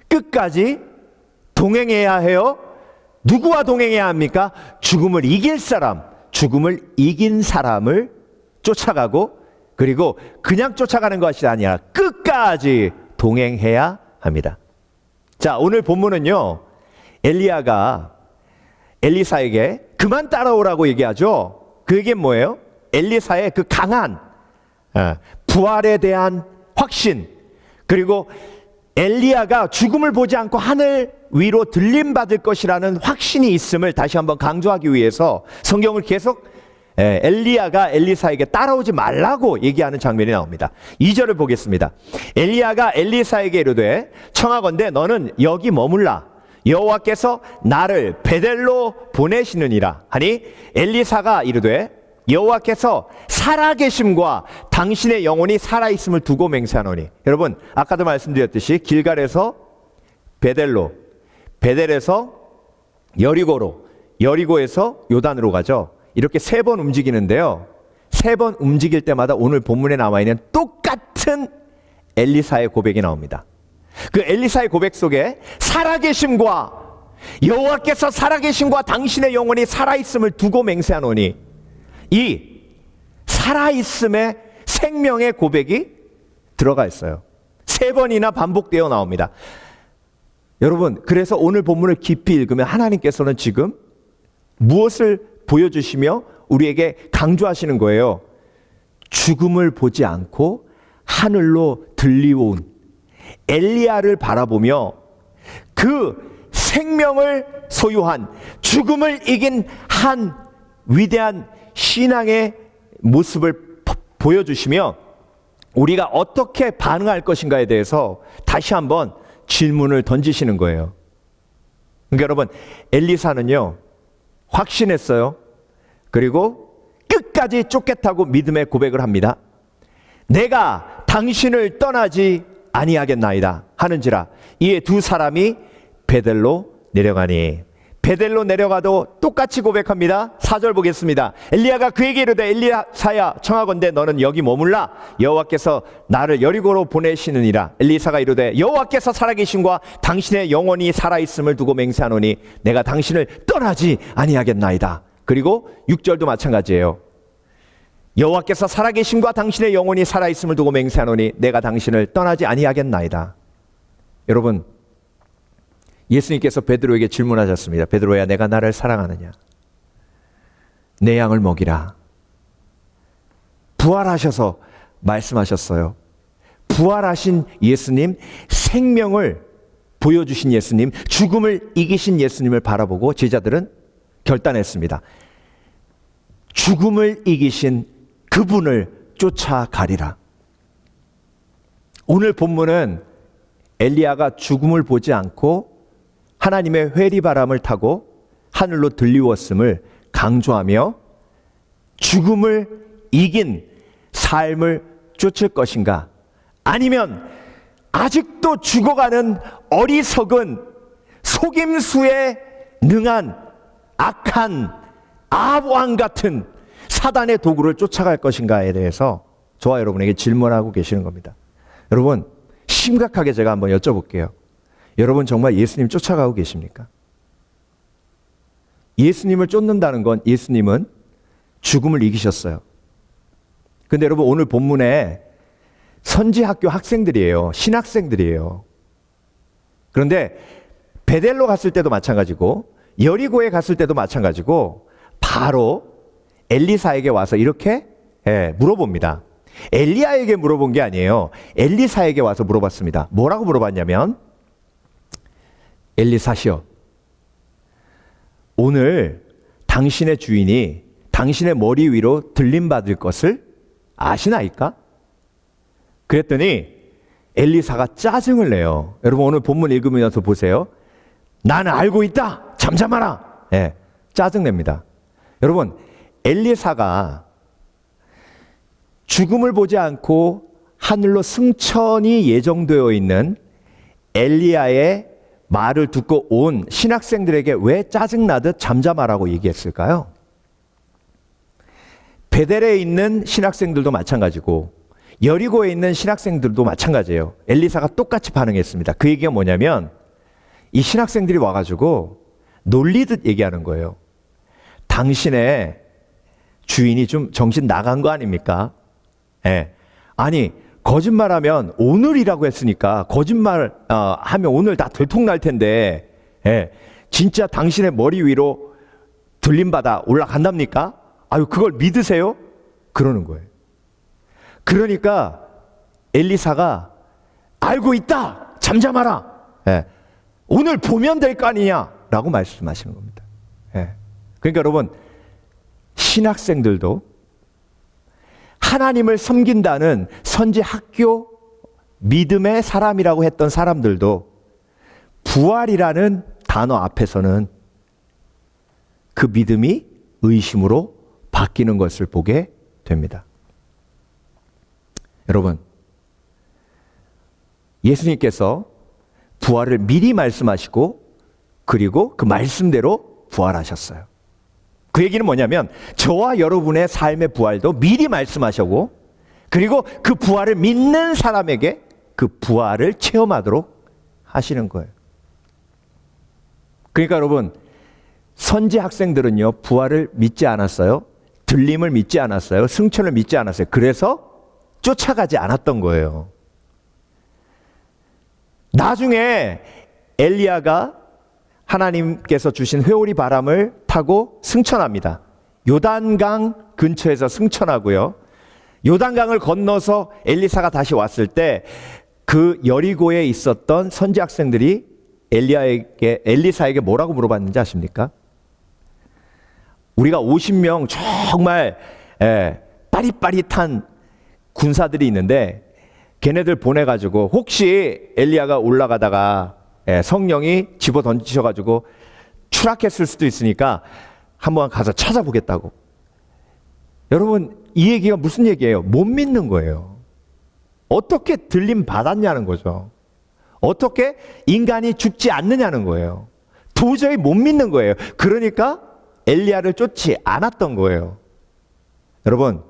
D: 끝까지 동행해야 해요. 누구와 동행해야 합니까? 죽음을 이길 사람, 죽음을 이긴 사람을 쫓아가고, 그리고 그냥 쫓아가는 것이 아니라 끝까지 동행해야 합니다. 자, 오늘 본문은요, 엘리야가 엘리사에게 그만 따라오라고 얘기하죠. 그게 뭐예요? 엘리사의 그 강한 부활에 대한 확신, 그리고 엘리야가 죽음을 보지 않고 하늘 위로 들림받을 것이라는 확신이 있음을 다시 한번 강조하기 위해서 성경을 계속 엘리야가 엘리사에게 따라오지 말라고 얘기하는 장면이 나옵니다. 2절을 보겠습니다. 엘리야가 엘리사에게 이르되 청하건대 너는 여기 머물라. 여호와께서 나를 베델로 보내시느니라 하니 엘리사가 이르되 여호와께서 살아계심과 당신의 영혼이 살아있음을 두고 맹세하노니. 여러분, 아까도 말씀드렸듯이 길갈에서 베델로, 베델에서 여리고로, 여리고에서 요단으로 가죠. 이렇게 3번 움직이는데요, 3번 움직일 때마다 오늘 본문에 나와 있는 똑같은 엘리사의 고백이 나옵니다. 그 엘리사의 고백 속에 살아계심과 여호와께서 살아계심과 당신의 영혼이 살아있음을 두고 맹세하노니, 이 살아있음의 생명의 고백이 들어가 있어요. 3번이나 반복되어 나옵니다. 여러분, 그래서 오늘 본문을 깊이 읽으면 하나님께서는 지금 무엇을 보여주시며 우리에게 강조하시는 거예요? 죽음을 보지 않고 하늘로 들리온 엘리야를 바라보며 그 생명을 소유한 죽음을 이긴 한 위대한 신앙의 모습을 보여주시며 우리가 어떻게 반응할 것인가에 대해서 다시 한번 질문을 던지시는 거예요. 그러니까 여러분, 엘리사는요 확신했어요. 그리고 끝까지 쫓겠다고 믿음의 고백을 합니다. 내가 당신을 떠나지 아니하겠나이다 하는지라. 이에 두 사람이 베델로 내려가니. 베델로 내려가도 똑같이 고백합니다. 4절 보겠습니다. 엘리야가 그에게 이르되 엘리사야 청하건대 너는 여기 머물라. 여호와께서 나를 여리고로 보내시느니라. 엘리사가 이르되 여호와께서 살아계심과 당신의 영혼이 살아있음을 두고 맹세하노니 내가 당신을 떠나지 아니하겠나이다. 그리고 6절도 마찬가지예요. 여호와께서 살아계심과 당신의 영혼이 살아있음을 두고 맹세하노니 내가 당신을 떠나지 아니하겠나이다. 여러분, 예수님께서 베드로에게 질문하셨습니다. 베드로야, 내가 나를 사랑하느냐? 내 양을 먹이라. 부활하셔서 말씀하셨어요. 부활하신 예수님, 생명을 보여주신 예수님, 죽음을 이기신 예수님을 바라보고 제자들은 결단했습니다. 죽음을 이기신 그분을 쫓아가리라. 오늘 본문은 엘리야가 죽음을 보지 않고 하나님의 회리바람을 타고 하늘로 들리웠음을 강조하며 죽음을 이긴 삶을 쫓을 것인가, 아니면 아직도 죽어가는 어리석은 속임수에 능한 악한 아합왕 같은 사단의 도구를 쫓아갈 것인가에 대해서 저와 여러분에게 질문하고 계시는 겁니다. 여러분, 심각하게 제가 한번 여쭤볼게요. 여러분 정말 예수님 쫓아가고 계십니까? 예수님을 쫓는다는 건 예수님은 죽음을 이기셨어요. 근데 여러분, 오늘 본문에 선지학교 학생들이에요. 신학생들이에요. 그런데 베델로 갔을 때도 마찬가지고 여리고에 갔을 때도 마찬가지고 바로 엘리사에게 와서 이렇게 물어봅니다. 엘리야에게 물어본 게 아니에요. 엘리사에게 와서 물어봤습니다. 뭐라고 물어봤냐면, 엘리사시여, 오늘 당신의 주인이 당신의 머리 위로 들림받을 것을 아시나이까? 그랬더니 엘리사가 짜증을 내요. 여러분, 오늘 본문 읽으면서 보세요. 나는 알고 있다. 잠잠하라. 짜증냅니다. 여러분, 엘리사가 죽음을 보지 않고 하늘로 승천이 예정되어 있는 엘리야의 말을 듣고 온 신학생들에게 왜 짜증나듯 잠잠하라고 얘기했을까요? 베델에 있는 신학생들도 마찬가지고 여리고에 있는 신학생들도 마찬가지예요. 엘리사가 똑같이 반응했습니다. 그 얘기가 뭐냐면 이 신학생들이 와가지고 놀리듯 얘기하는 거예요. 당신의 주인이 좀 정신 나간 거 아닙니까? 예. 아니 거짓말하면 오늘이라고 했으니까 거짓말 하면 오늘 다 들통날 텐데 예. 진짜 당신의 머리 위로 들림받아 올라간답니까? 아유 그걸 믿으세요? 그러는 거예요. 그러니까 엘리사가 알고 있다 잠잠하라 예. 오늘 보면 될 거 아니냐 라고 말씀하시는 겁니다. 예. 그러니까 여러분 신학생들도 하나님을 섬긴다는 선지 학교 믿음의 사람이라고 했던 사람들도 부활이라는 단어 앞에서는 그 믿음이 의심으로 바뀌는 것을 보게 됩니다. 여러분, 예수님께서 부활을 미리 말씀하시고 그리고 그 말씀대로 부활하셨어요. 그 얘기는 뭐냐면 저와 여러분의 삶의 부활도 미리 말씀하셨고 그리고 그 부활을 믿는 사람에게 그 부활을 체험하도록 하시는 거예요. 그러니까 여러분 선지 학생들은요 부활을 믿지 않았어요. 들림을 믿지 않았어요. 승천을 믿지 않았어요. 그래서 쫓아가지 않았던 거예요. 나중에 엘리야가 하나님께서 주신 회오리 바람을 타고 승천합니다. 요단강 근처에서 승천하고요. 요단강을 건너서 엘리사가 다시 왔을 때 그 여리고에 있었던 선지 학생들이 엘리사에게 뭐라고 물어봤는지 아십니까? 우리가 50명 정말 빠릿빠릿한 군사들이 있는데 걔네들 보내가지고 혹시 엘리야가 올라가다가 성령이 집어 던지셔가지고 추락했을 수도 있으니까 한번 가서 찾아보겠다고. 여러분 이 얘기가 무슨 얘기예요? 못 믿는 거예요. 어떻게 들림 받았냐는 거죠. 어떻게 인간이 죽지 않느냐는 거예요. 도저히 못 믿는 거예요. 그러니까 엘리야를 쫓지 않았던 거예요. 여러분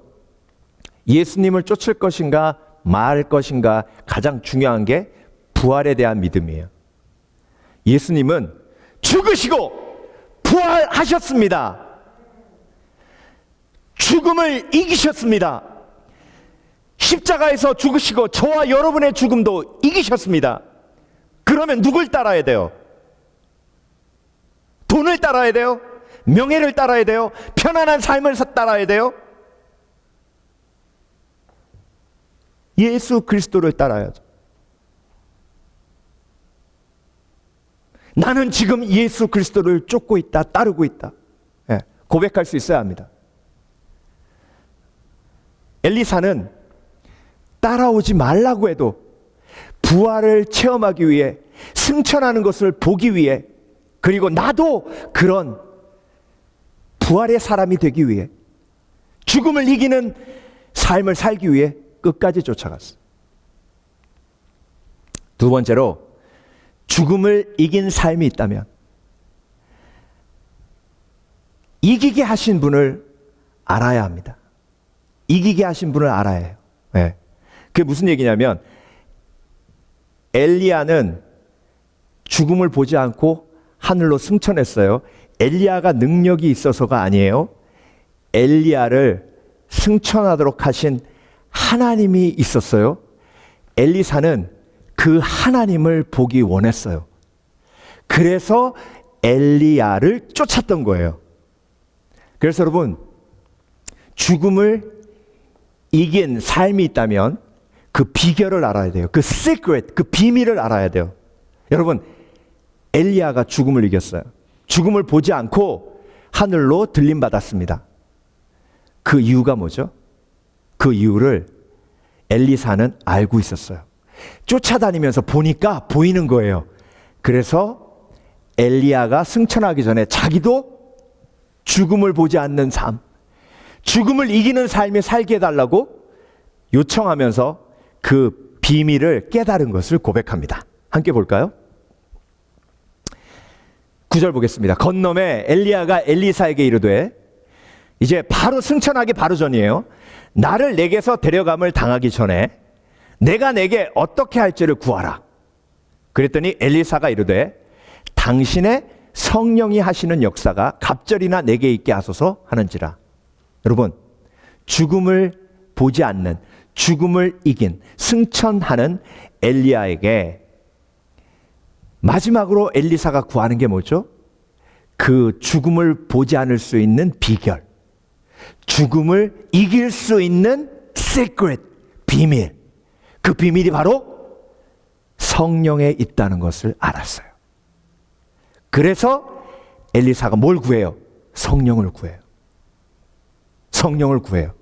D: 예수님을 쫓을 것인가 말 것인가 가장 중요한 게 부활에 대한 믿음이에요. 예수님은 죽으시고 부활하셨습니다. 죽음을 이기셨습니다. 십자가에서 죽으시고 저와 여러분의 죽음도 이기셨습니다. 그러면 누굴 따라야 돼요? 돈을 따라야 돼요? 명예를 따라야 돼요? 편안한 삶을 따라야 돼요? 예수 그리스도를 따라야죠. 나는 지금 예수 그리스도를 쫓고 있다, 따르고 있다. 고백할 수 있어야 합니다. 엘리사는 따라오지 말라고 해도 부활을 체험하기 위해 승천하는 것을 보기 위해 그리고 나도 그런 부활의 사람이 되기 위해 죽음을 이기는 삶을 살기 위해 끝까지 쫓아갔어. 두 번째로 죽음을 이긴 삶이 있다면 이기게 하신 분을 알아야 합니다. 이기게 하신 분을 알아야 해요. 네. 그게 무슨 얘기냐면 엘리야는 죽음을 보지 않고 하늘로 승천했어요. 엘리야가 능력이 있어서가 아니에요. 엘리야를 승천하도록 하신 하나님이 있었어요. 엘리사는 그 하나님을 보기 원했어요. 그래서 엘리야를 쫓았던 거예요. 그래서 여러분 죽음을 이긴 삶이 있다면 그 비결을 알아야 돼요. 그 시크릿, 그 비밀을 알아야 돼요. 여러분 엘리야가 죽음을 이겼어요. 죽음을 보지 않고 하늘로 들림받았습니다. 그 이유가 뭐죠? 그 이유를 엘리사는 알고 있었어요. 쫓아다니면서 보니까 보이는 거예요. 그래서 엘리야가 승천하기 전에 자기도 죽음을 보지 않는 삶, 죽음을 이기는 삶에 살게 해달라고 요청하면서 그 비밀을 깨달은 것을 고백합니다. 함께 볼까요? 9절 보겠습니다. 건너매 엘리야가 엘리사에게 이르되, 이제 바로 승천하기 바로 전이에요. 나를 내게서 데려감을 당하기 전에 내가 내게 어떻게 할지를 구하라. 그랬더니 엘리사가 이르되, 당신의 성령이 하시는 역사가 갑절이나 내게 있게 하소서 하는지라. 여러분, 죽음을 보지 않는, 죽음을 이긴, 승천하는 엘리야에게 마지막으로 엘리사가 구하는 게 뭐죠? 그 죽음을 보지 않을 수 있는 비결, 죽음을 이길 수 있는 secret, 비밀. 그 비밀이 바로 성령에 있다는 것을 알았어요. 그래서 엘리사가 뭘 구해요? 성령을 구해요. 성령을 구해요.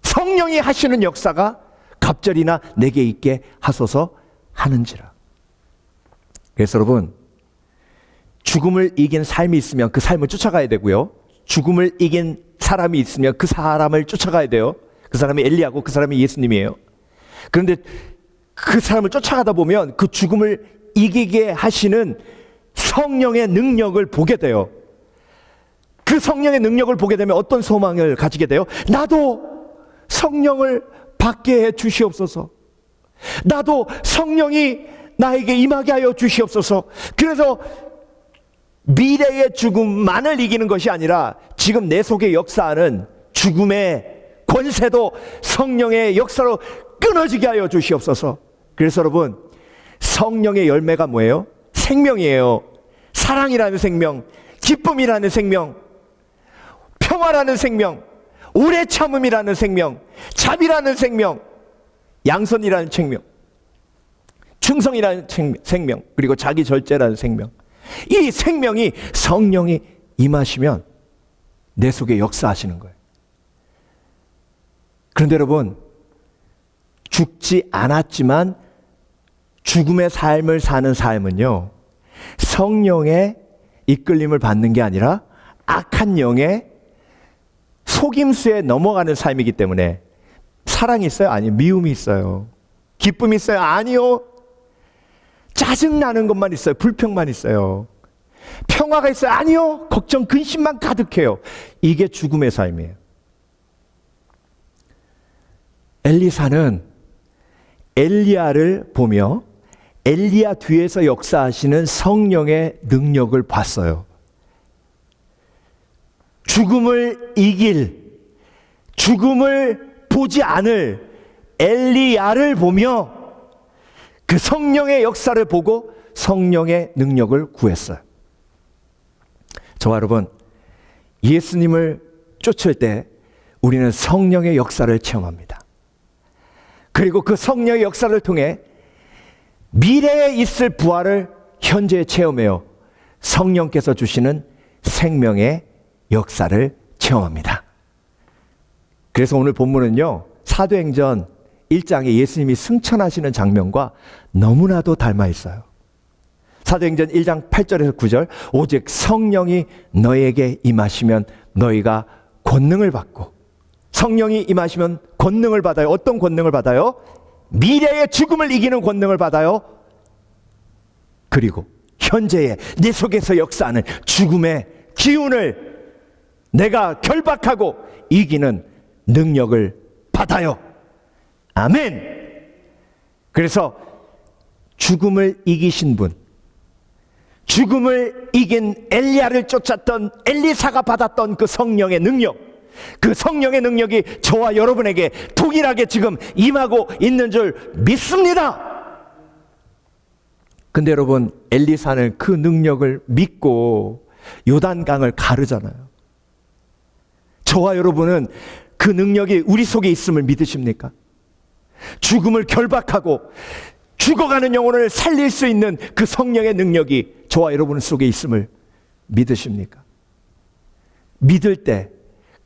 D: 성령이 하시는 역사가 갑절이나 내게 있게 하소서 하는지라. 그래서 여러분, 죽음을 이긴 삶이 있으면 그 삶을 쫓아가야 되고요. 죽음을 이긴 사람이 있으면 그 사람을 쫓아가야 돼요. 그 사람이 엘리야고 그 사람이 예수님이에요. 그런데 그 사람을 쫓아가다 보면 그 죽음을 이기게 하시는 성령의 능력을 보게 돼요. 그 성령의 능력을 보게 되면 어떤 소망을 가지게 돼요? 나도 성령을 받게 해 주시옵소서. 나도 성령이 나에게 임하게 하여 주시옵소서. 그래서 미래의 죽음만을 이기는 것이 아니라 지금 내 속에 역사하는 죽음의 권세도 성령의 역사로 끊어지게 하여 주시옵소서. 그래서 여러분, 성령의 열매가 뭐예요? 생명이에요. 사랑이라는 생명, 기쁨이라는 생명, 평화라는 생명, 오래 참음이라는 생명, 자비라는 생명, 양선이라는 생명, 충성이라는 생명, 그리고 자기 절제라는 생명. 이 생명이 성령이 임하시면 내 속에 역사하시는 거예요. 그런데 여러분, 죽지 않았지만 죽음의 삶을 사는 삶은요, 성령의 이끌림을 받는 게 아니라 악한 영의 속임수에 넘어가는 삶이기 때문에 사랑이 있어요? 아니요. 미움이 있어요. 기쁨이 있어요? 아니요. 짜증나는 것만 있어요. 불평만 있어요. 평화가 있어요? 아니요. 걱정, 근심만 가득해요. 이게 죽음의 삶이에요. 엘리사는 엘리야를 보며 엘리야 뒤에서 역사하시는 성령의 능력을 봤어요. 죽음을 이길, 죽음을 보지 않을 엘리야를 보며 그 성령의 역사를 보고 성령의 능력을 구했어요. 저와 여러분, 예수님을 쫓을 때 우리는 성령의 역사를 체험합니다. 그리고 그 성령의 역사를 통해 미래에 있을 부활을 현재 체험해요. 성령께서 주시는 생명의 역사를 체험합니다. 그래서 오늘 본문은요, 사도행전 1장에 예수님이 승천하시는 장면과 너무나도 닮아 있어요. 사도행전 1장 8절에서 9절, 오직 성령이 너희에게 임하시면 너희가 권능을 받고, 성령이 임하시면 권능을 받아요. 어떤 권능을 받아요? 미래의 죽음을 이기는 권능을 받아요. 그리고 현재의 내 속에서 역사하는 죽음의 기운을 내가 결박하고 이기는 능력을 받아요. 아멘. 그래서 죽음을 이기신 분, 죽음을 이긴 엘리야를 쫓았던 엘리사가 받았던 그 성령의 능력, 그 성령의 능력이 저와 여러분에게 동일하게 지금 임하고 있는 줄 믿습니다. 근데 여러분, 엘리사는 그 능력을 믿고 요단강을 가르잖아요. 저와 여러분은 그 능력이 우리 속에 있음을 믿으십니까? 죽음을 결박하고 죽어가는 영혼을 살릴 수 있는 그 성령의 능력이 저와 여러분 속에 있음을 믿으십니까? 믿을 때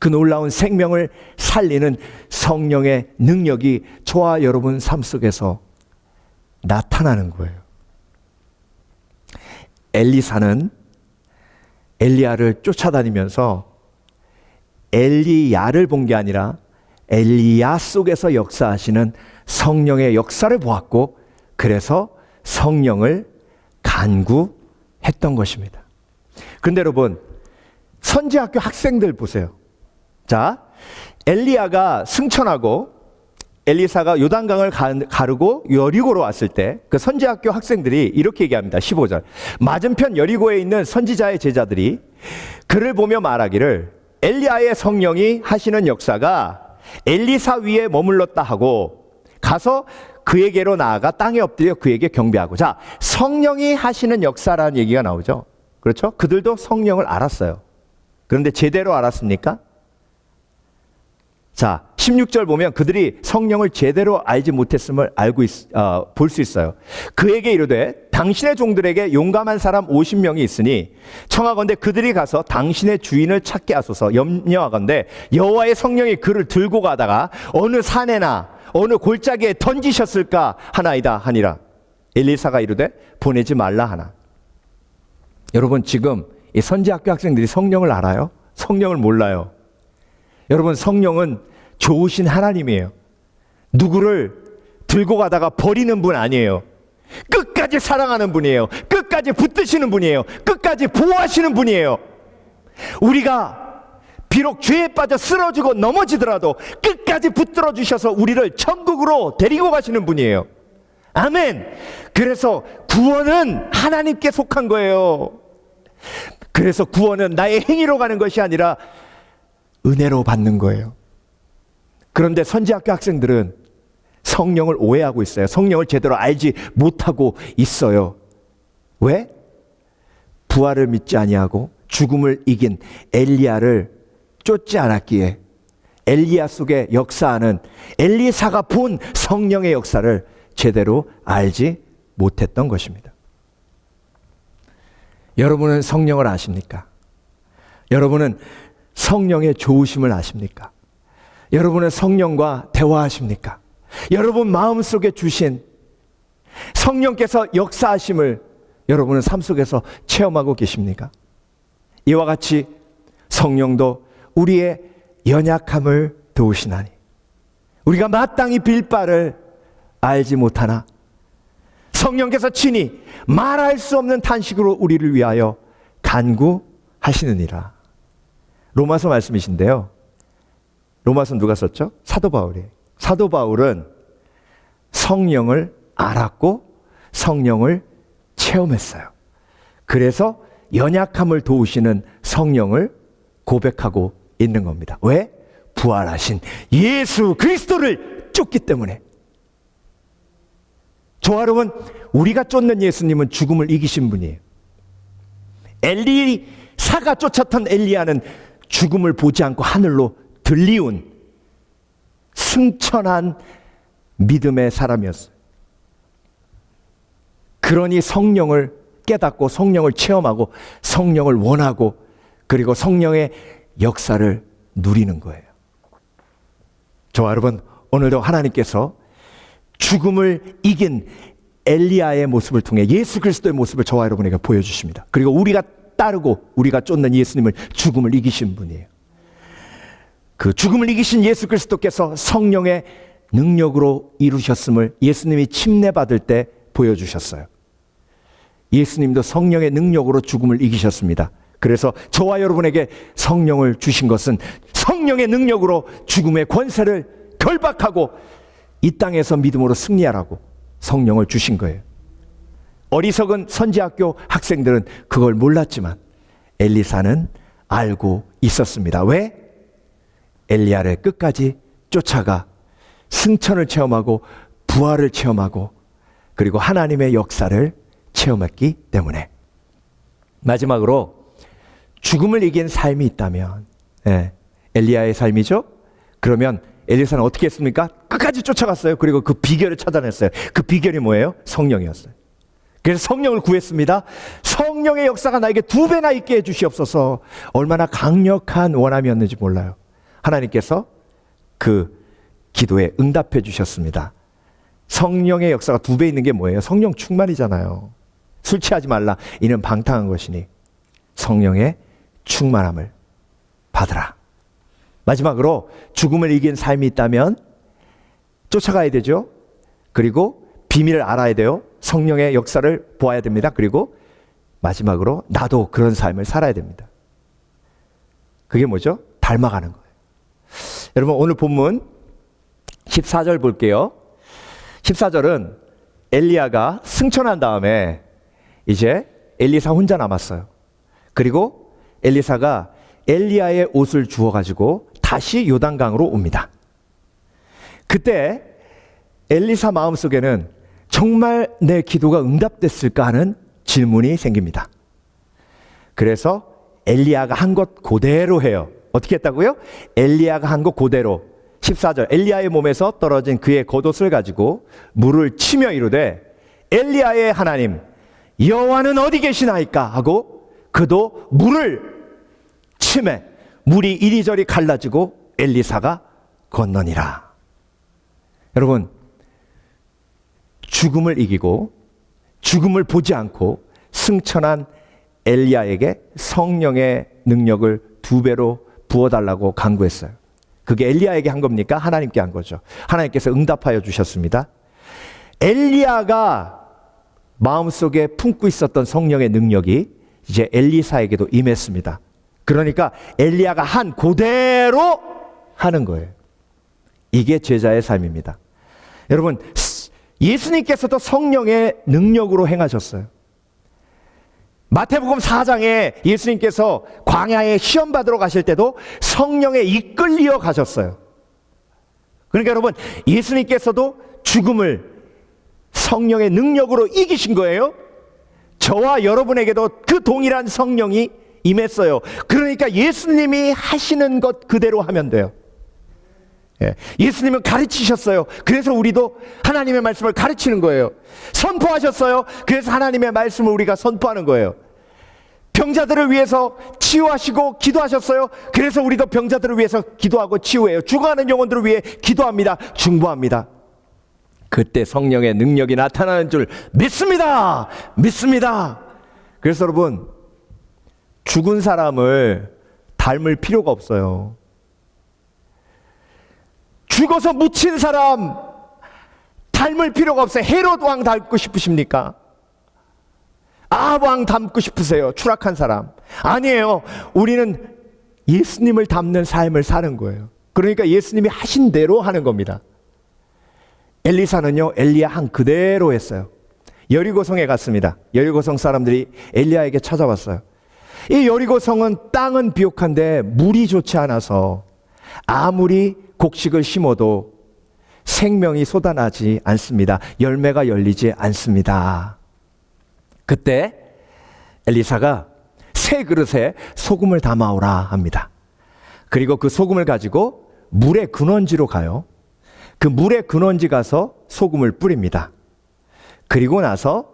D: 그 놀라운 생명을 살리는 성령의 능력이 저와 여러분 삶 속에서 나타나는 거예요. 엘리사는 엘리야를 쫓아다니면서 엘리야를 본 게 아니라 엘리야 속에서 역사하시는 성령의 역사를 보았고, 그래서 성령을 간구했던 것입니다. 그런데 여러분, 선지학교 학생들 보세요. 자, 엘리야가 승천하고 엘리사가 요단강을 가르고 여리고로 왔을 때 그 선지학교 학생들이 이렇게 얘기합니다. 15절. 맞은편 여리고에 있는 선지자의 제자들이 그를 보며 말하기를 엘리야의 성령이 하시는 역사가 엘리사 위에 머물렀다 하고 가서 그에게로 나아가 땅에 엎드려 그에게 경배하고. 자, 성령이 하시는 역사라는 얘기가 나오죠. 그렇죠? 그들도 성령을 알았어요. 그런데 제대로 알았습니까? 자, 16절 보면 그들이 성령을 제대로 알지 못했음을 볼 수 있어요. 그에게 이르되 당신의 종들에게 용감한 사람 50명이 있으니 청하건대 그들이 가서 당신의 주인을 찾게 하소서. 염려하건대 여호와의 성령이 그를 들고 가다가 어느 산에나 어느 골짜기에 던지셨을까 하나이다 하니라. 엘리사가 이르되 보내지 말라 하나. 여러분, 지금 이 선지학교 학생들이 성령을 알아요? 성령을 몰라요. 여러분, 성령은 좋으신 하나님이에요. 누구를 들고 가다가 버리는 분 아니에요. 끝까지 사랑하는 분이에요. 끝까지 붙드시는 분이에요. 끝까지 보호하시는 분이에요. 우리가 비록 죄에 빠져 쓰러지고 넘어지더라도 끝까지 붙들어 주셔서 우리를 천국으로 데리고 가시는 분이에요. 아멘. 그래서 구원은 하나님께 속한 거예요. 그래서 구원은 나의 행위로 가는 것이 아니라 은혜로 받는 거예요. 그런데 선지학교 학생들은 성령을 오해하고 있어요. 성령을 제대로 알지 못하고 있어요. 왜? 부활을 믿지 아니하고 죽음을 이긴 엘리야를 쫓지 않았기에 엘리야 속에 역사하는 엘리사가 본 성령의 역사를 제대로 알지 못했던 것입니다. 여러분은 성령을 아십니까? 여러분은 성령의 좋으심을 아십니까? 여러분은 성령과 대화하십니까? 여러분 마음속에 주신 성령께서 역사하심을 여러분은 삶 속에서 체험하고 계십니까? 이와 같이 성령도 우리의 연약함을 도우시나니 우리가 마땅히 빌 바를 알지 못하나 성령께서 친히 말할 수 없는 탄식으로 우리를 위하여 간구하시느니라. 로마서 말씀이신데요. 로마서 누가 썼죠? 사도 바울이에요. 사도 바울은 성령을 알았고 성령을 체험했어요. 그래서 연약함을 도우시는 성령을 고백하고 있는 겁니다. 왜? 부활하신 예수 그리스도를 쫓기 때문에. 저와 여러분, 우리가 쫓는 예수님은 죽음을 이기신 분이에요. 엘리사가 쫓았던 엘리야는 죽음을 보지 않고 하늘로 들리운 승천한 믿음의 사람이었어요. 그러니 성령을 깨닫고 성령을 체험하고 성령을 원하고 그리고 성령의 역사를 누리는 거예요. 저와 여러분, 오늘도 하나님께서 죽음을 이긴 엘리야의 모습을 통해 예수 그리스도의 모습을 저와 여러분에게 보여주십니다. 그리고 우리가 따르고 우리가 쫓는 예수님을 죽음을 이기신 분이에요. 그 죽음을 이기신 예수 그리스도께서 성령의 능력으로 이루셨음을 예수님이 침례받을 때 보여주셨어요. 예수님도 성령의 능력으로 죽음을 이기셨습니다. 그래서 저와 여러분에게 성령을 주신 것은 성령의 능력으로 죽음의 권세를 결박하고 이 땅에서 믿음으로 승리하라고 성령을 주신 거예요. 어리석은 선지학교 학생들은 그걸 몰랐지만 엘리사는 알고 있었습니다. 왜? 엘리야를 끝까지 쫓아가 승천을 체험하고 부활을 체험하고 그리고 하나님의 역사를 체험했기 때문에. 마지막으로 죽음을 이긴 삶이 있다면 엘리야의 삶이죠. 그러면 엘리사는 어떻게 했습니까? 끝까지 쫓아갔어요. 그리고 그 비결을 찾아냈어요. 그 비결이 뭐예요? 성령이었어요. 그래서 성령을 구했습니다. 성령의 역사가 나에게 2배나 있게 해주시옵소서. 얼마나 강력한 원함이었는지 몰라요. 하나님께서 그 기도에 응답해 주셨습니다. 성령의 역사가 2배 있는 게 뭐예요? 성령 충만이잖아요. 술 취하지 말라. 이는 방탕한 것이니 성령의 충만함을 받으라. 마지막으로 죽음을 이긴 삶이 있다면 쫓아가야 되죠. 그리고 비밀을 알아야 돼요. 성령의 역사를 보아야 됩니다. 그리고 마지막으로 나도 그런 삶을 살아야 됩니다. 그게 뭐죠? 닮아가는 거예요. 여러분 오늘 본문 14절 볼게요. 14절은 엘리야가 승천한 다음에 이제 엘리사 혼자 남았어요. 그리고 엘리사가 엘리야의 옷을 주워가지고 다시 요단강으로 옵니다. 그때 엘리사 마음속에는 정말 내 기도가 응답됐을까 하는 질문이 생깁니다. 그래서 엘리야가 한 것 그대로 해요. 어떻게 했다고요? 엘리야가 한 것 그대로. 14절 엘리야의 몸에서 떨어진 그의 겉옷을 가지고 물을 치며 이르되 엘리야의 하나님 여호와는 어디 계시나이까 하고 그도 물을 치매 물이 이리저리 갈라지고 엘리사가 건너니라. 여러분 죽음을 이기고 죽음을 보지 않고 승천한 엘리야에게 성령의 능력을 2배로 부어달라고 간구했어요. 그게 엘리야에게 한 겁니까? 하나님께 한 거죠. 하나님께서 응답하여 주셨습니다. 엘리야가 마음속에 품고 있었던 성령의 능력이 이제 엘리사에게도 임했습니다. 그러니까 엘리야가 한 그대로 하는 거예요. 이게 제자의 삶입니다. 여러분 예수님께서도 성령의 능력으로 행하셨어요. 마태복음 4장에 예수님께서 광야에 시험 받으러 가실 때도 성령에 이끌려 가셨어요. 그러니까 여러분 예수님께서도 죽음을 성령의 능력으로 이기신 거예요. 저와 여러분에게도 그 동일한 성령이 임했어요. 그러니까 예수님이 하시는 것 그대로 하면 돼요. 예수님은 가르치셨어요. 그래서 우리도 하나님의 말씀을 가르치는 거예요. 선포하셨어요. 그래서 하나님의 말씀을 우리가 선포하는 거예요. 병자들을 위해서 치유하시고 기도하셨어요. 그래서 우리도 병자들을 위해서 기도하고 치유해요. 죽어가는 영혼들을 위해 기도합니다. 중보합니다. 그때 성령의 능력이 나타나는 줄 믿습니다. 믿습니다. 그래서 여러분 죽은 사람을 닮을 필요가 없어요. 죽어서 묻힌 사람 닮을 필요가 없어요. 헤롯 왕 닮고 싶으십니까? 아합 왕 닮고 싶으세요? 추락한 사람. 아니에요. 우리는 예수님을 닮는 삶을 사는 거예요. 그러니까 예수님이 하신 대로 하는 겁니다. 엘리사는요 엘리야 한 그대로 했어요. 여리고성에 갔습니다. 여리고성 사람들이 엘리야에게 찾아왔어요. 이 여리고성은 땅은 비옥한데 물이 좋지 않아서 아무리 곡식을 심어도 생명이 쏟아나지 않습니다. 열매가 열리지 않습니다. 그때 엘리사가 새 그릇에 소금을 담아오라 합니다. 그리고 그 소금을 가지고 물의 근원지로 가요. 그 물의 근원지 가서 소금을 뿌립니다. 그리고 나서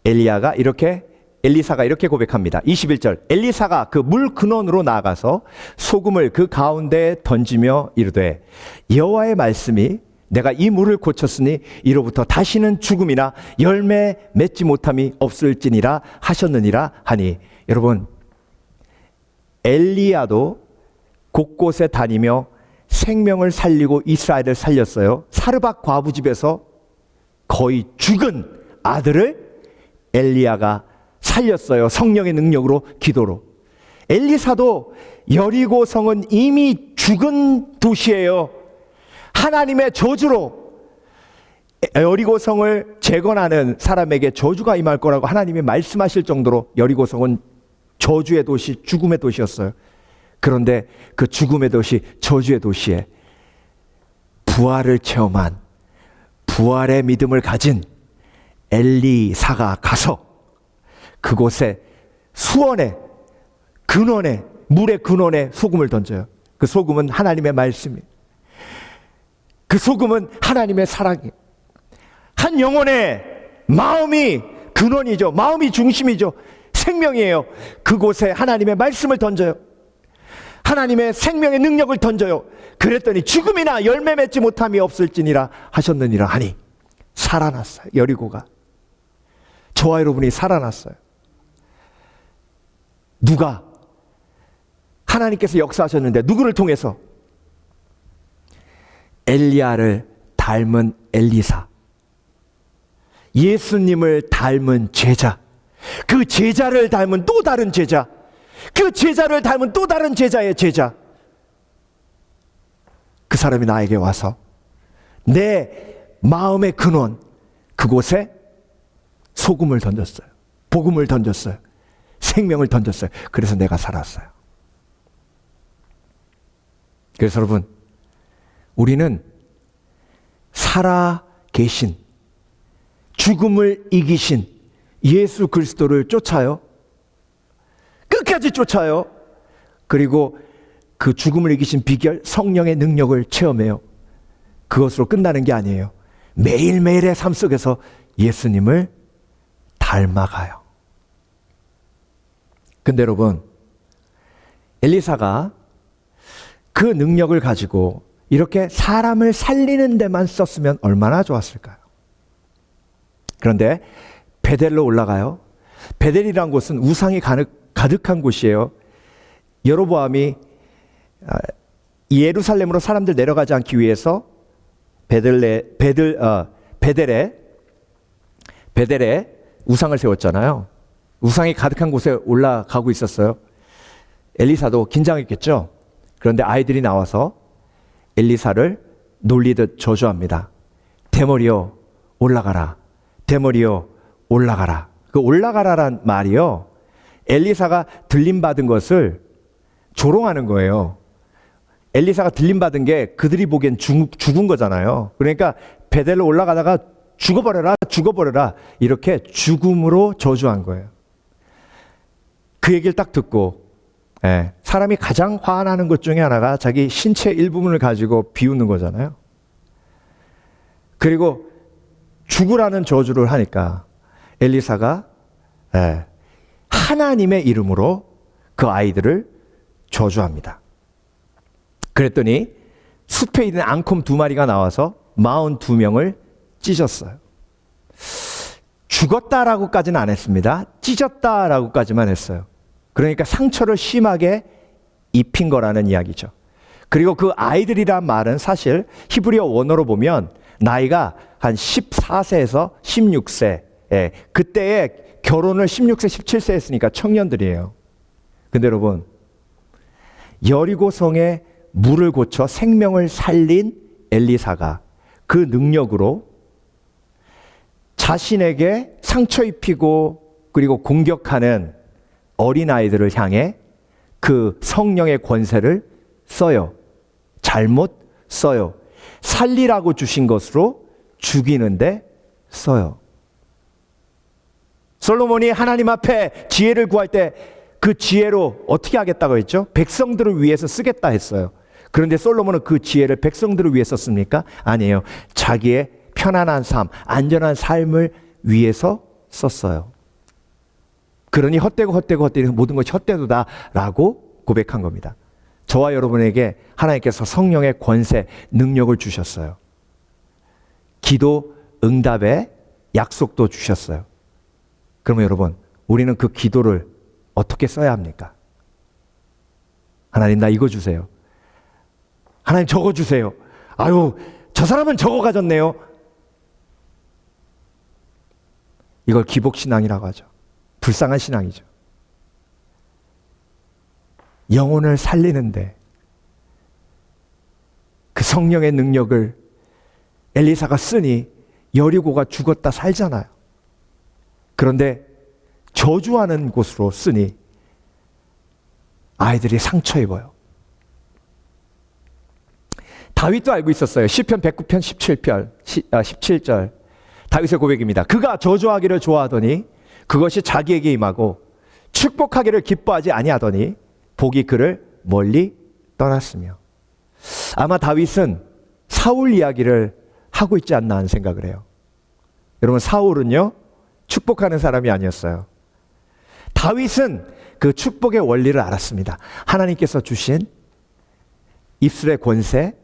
D: 엘리사가 이렇게 고백합니다. 21절 엘리사가 그 물 근원으로 나아가서 소금을 그 가운데에 던지며 이르되 여호와의 말씀이 내가 이 물을 고쳤으니 이로부터 다시는 죽음이나 열매 맺지 못함이 없을지니라 하셨느니라 하니. 여러분 엘리야도 곳곳에 다니며 생명을 살리고 이스라엘을 살렸어요. 사르밧 과부 집에서 거의 죽은 아들을 엘리야가 살렸어요. 성령의 능력으로 기도로. 엘리사도 여리고성은 이미 죽은 도시예요. 하나님의 저주로 여리고성을 재건하는 사람에게 저주가 임할 거라고 하나님이 말씀하실 정도로 여리고성은 저주의 도시, 죽음의 도시였어요. 그런데 그 죽음의 도시, 저주의 도시에 부활을 체험한 부활의 믿음을 가진 엘리사가 가서 그곳에 수원에 근원에 물의 근원에 소금을 던져요. 그 소금은 하나님의 말씀이에요. 그 소금은 하나님의 사랑이에요. 한 영혼의 마음이 근원이죠. 마음이 중심이죠. 생명이에요. 그곳에 하나님의 말씀을 던져요. 하나님의 생명의 능력을 던져요. 그랬더니 죽음이나 열매 맺지 못함이 없을지니라 하셨느니라 하니 살아났어요. 여리고가. 저와 여러분이 살아났어요. 누가? 하나님께서 역사하셨는데 누구를 통해서? 엘리야를 닮은 엘리사, 예수님을 닮은 제자, 그 제자를 닮은 또 다른 제자, 그 제자를 닮은 또 다른 제자의 제자, 그 사람이 나에게 와서 내 마음의 근원, 그곳에 소금을 던졌어요. 복음을 던졌어요. 생명을 던졌어요. 그래서 내가 살았어요. 그래서 여러분, 우리는 살아 계신, 죽음을 이기신 예수 그리스도를 쫓아요. 끝까지 쫓아요. 그리고 그 죽음을 이기신 비결, 성령의 능력을 체험해요. 그것으로 끝나는 게 아니에요. 매일매일의 삶 속에서 예수님을 닮아가요. 근데 여러분, 엘리사가 그 능력을 가지고 이렇게 사람을 살리는 데만 썼으면 얼마나 좋았을까요? 그런데 베델로 올라가요. 베델이란 곳은 우상이 가득한 곳이에요. 여로보암이 예루살렘으로 사람들 내려가지 않기 위해서 베델에 우상을 세웠잖아요. 우상이 가득한 곳에 올라가고 있었어요. 엘리사도 긴장했겠죠. 그런데 아이들이 나와서 엘리사를 놀리듯 저주합니다. 대머리여 올라가라. 대머리여 올라가라. 그 올라가라란 말이요, 엘리사가 들림받은 것을 조롱하는 거예요. 엘리사가 들림받은 게 그들이 보기엔 죽은 거잖아요. 그러니까 베델로 올라가다가 죽어버려라, 죽어버려라, 이렇게 죽음으로 저주한 거예요. 그 얘기를 딱 듣고, 사람이 가장 화나는 것 중에 하나가 자기 신체 일부분을 가지고 비웃는 거잖아요. 그리고 죽으라는 저주를 하니까 엘리사가 하나님의 이름으로 그 아이들을 저주합니다. 그랬더니 숲에 있는 앙콤 2마리가 나와서 42명을 찢었어요. 죽었다라고까지는 안 했습니다. 찢었다라고까지만 했어요. 그러니까 상처를 심하게 입힌 거라는 이야기죠. 그리고 그 아이들이란 말은 사실 히브리어 원어로 보면 나이가 한 14세에서 16세, 그때에 결혼을 16세, 17세 했으니까 청년들이에요. 근데 여러분, 여리고성에 물을 고쳐 생명을 살린 엘리사가 그 능력으로 자신에게 상처 입히고 그리고 공격하는 어린아이들을 향해 그 성령의 권세를 써요. 잘못 써요. 살리라고 주신 것으로 죽이는데 써요. 솔로몬이 하나님 앞에 지혜를 구할 때 그 지혜로 어떻게 하겠다고 했죠? 백성들을 위해서 쓰겠다 했어요. 그런데 솔로몬은 그 지혜를 백성들을 위해 썼습니까? 아니에요. 자기의 편안한 삶, 안전한 삶을 위해서 썼어요. 그러니 헛되고 모든 것이 헛되도다라고 고백한 겁니다. 저와 여러분에게 하나님께서 성령의 권세, 능력을 주셨어요. 기도 응답의 약속도 주셨어요. 그러면 여러분, 우리는 그 기도를 어떻게 써야 합니까? 하나님, 나 이거 주세요. 하나님, 저거 주세요. 아유, 저 사람은 저거 가졌네요. 이걸 기복신앙이라고 하죠. 불쌍한 신앙이죠. 영혼을 살리는데 그 성령의 능력을 엘리사가 쓰니 여리고가 죽었다 살잖아요. 그런데 저주하는 곳으로 쓰니 아이들이 상처 입어요. 다윗도 알고 있었어요. 시편 109편 17절 다윗의 고백입니다. 그가 저주하기를 좋아하더니 그것이 자기에게 임하고 축복하기를 기뻐하지 아니하더니 복이 그를 멀리 떠났으며. 아마 다윗은 사울 이야기를 하고 있지 않나 하는 생각을 해요. 여러분, 사울은요, 축복하는 사람이 아니었어요. 다윗은 그 축복의 원리를 알았습니다. 하나님께서 주신 입술의 권세,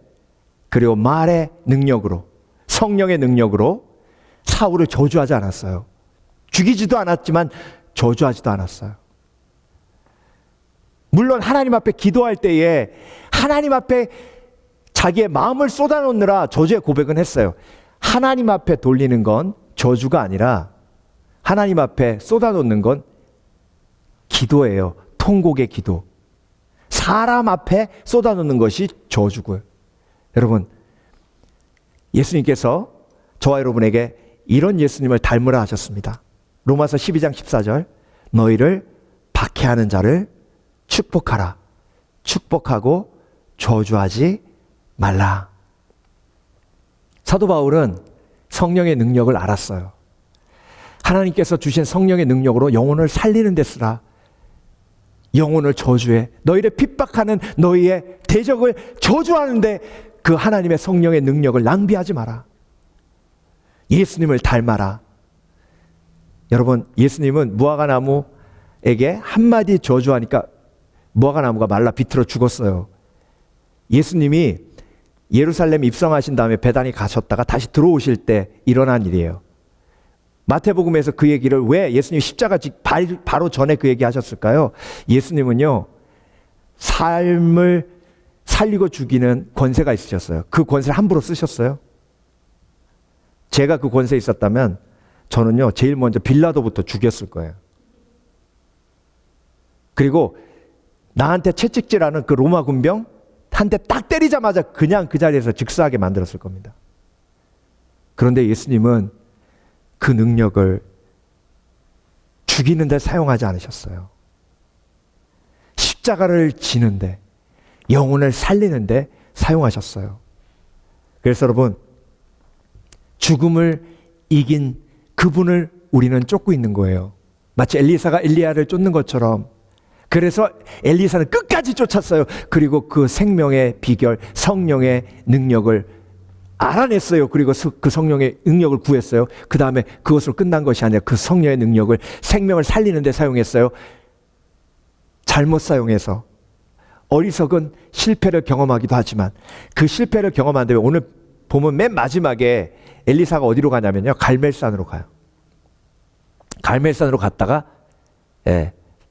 D: 그리고 말의 능력으로, 성령의 능력으로 사울을 저주하지 않았어요. 죽이지도 않았지만 저주하지도 않았어요. 물론 하나님 앞에 기도할 때에 하나님 앞에 자기의 마음을 쏟아놓느라 저주의 고백은 했어요. 하나님 앞에 돌리는 건 저주가 아니라 하나님 앞에 쏟아놓는 건 기도예요. 통곡의 기도. 사람 앞에 쏟아놓는 것이 저주고요. 여러분, 예수님께서 저와 여러분에게 이런 예수님을 닮으라 하셨습니다. 로마서 12장 14절, 너희를 박해하는 자를 축복하라. 축복하고 저주하지 말라. 사도 바울은 성령의 능력을 알았어요. 하나님께서 주신 성령의 능력으로 영혼을 살리는 데 쓰라. 영혼을 저주해. 너희를 핍박하는 너희의 대적을 저주하는데 그 하나님의 성령의 능력을 낭비하지 마라. 예수님을 닮아라. 여러분, 예수님은 무화과나무에게 한마디 저주하니까 무화과나무가 말라 비틀어 죽었어요. 예수님이 예루살렘 입성하신 다음에 베다니 가셨다가 다시 들어오실 때 일어난 일이에요. 마태복음에서 그 얘기를 왜 예수님이 십자가 바로 전에 그 얘기 하셨을까요? 예수님은요, 삶을 살리고 죽이는 권세가 있으셨어요. 그 권세를 함부로 쓰셨어요. 제가 그 권세에 있었다면 저는요, 제일 먼저 빌라도부터 죽였을 거예요. 그리고 나한테 채찍질하는 그 로마 군병 한 대 딱 때리자마자 그냥 그 자리에서 즉사하게 만들었을 겁니다. 그런데 예수님은 그 능력을 죽이는 데 사용하지 않으셨어요. 십자가를 지는데, 영혼을 살리는 데 사용하셨어요. 그래서 여러분, 죽음을 이긴 그분을 우리는 쫓고 있는 거예요. 마치 엘리사가 엘리야를 쫓는 것처럼. 그래서 엘리사는 끝까지 쫓았어요. 그리고 그 생명의 비결, 성령의 능력을 알아냈어요. 그리고 그 성령의 능력을 구했어요. 그 다음에 그것으로 끝난 것이 아니라 그 성령의 능력을 생명을 살리는 데 사용했어요. 잘못 사용해서 어리석은 실패를 경험하기도 하지만 그 실패를 경험한 다음에 오늘 보면 맨 마지막에 엘리사가 어디로 가냐면요, 갈멜산으로 가요. 갈멜산으로 갔다가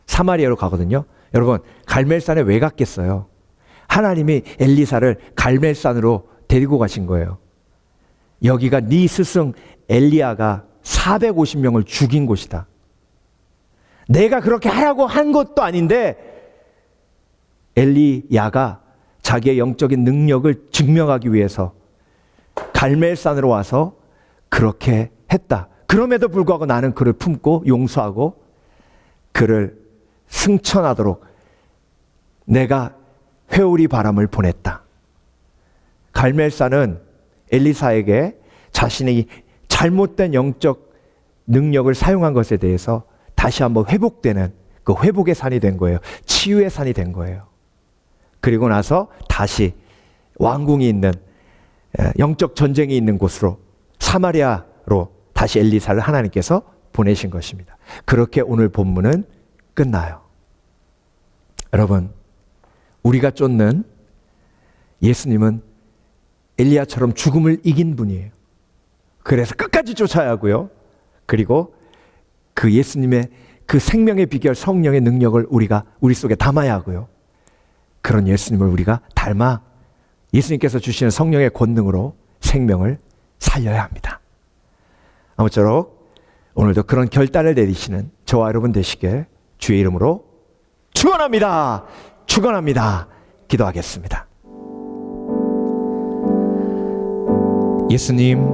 D: 사마리아로 가거든요. 여러분, 갈멜산에 왜 갔겠어요? 하나님이 엘리사를 갈멜산으로 데리고 가신 거예요. 여기가 네 스승 엘리야가 450명을 죽인 곳이다. 내가 그렇게 하라고 한 것도 아닌데 엘리야가 자기의 영적인 능력을 증명하기 위해서 갈멜산으로 와서 그렇게 했다. 그럼에도 불구하고 나는 그를 품고 용서하고 그를 승천하도록 내가 회오리 바람을 보냈다. 갈멜산은 엘리사에게 자신이 잘못된 영적 능력을 사용한 것에 대해서 다시 한번 회복되는 그 회복의 산이 된 거예요. 치유의 산이 된 거예요. 그리고 나서 다시 왕궁이 있는 영적 전쟁이 있는 곳으로 사마리아로 다시 엘리사를 하나님께서 보내신 것입니다. 그렇게 오늘 본문은 끝나요. 여러분, 우리가 쫓는 예수님은 엘리야처럼 죽음을 이긴 분이에요. 그래서 끝까지 쫓아야 하고요. 그리고 그 예수님의 그 생명의 비결, 성령의 능력을 우리가 우리 속에 담아야 하고요. 그런 예수님을 우리가 닮아 예수님께서 주시는 성령의 권능으로 생명을 살려야 합니다. 아무쪼록 오늘도 그런 결단을 내리시는 저와 여러분 되시길 주의 이름으로 축원합니다. 축원합니다. 기도하겠습니다. 예수님,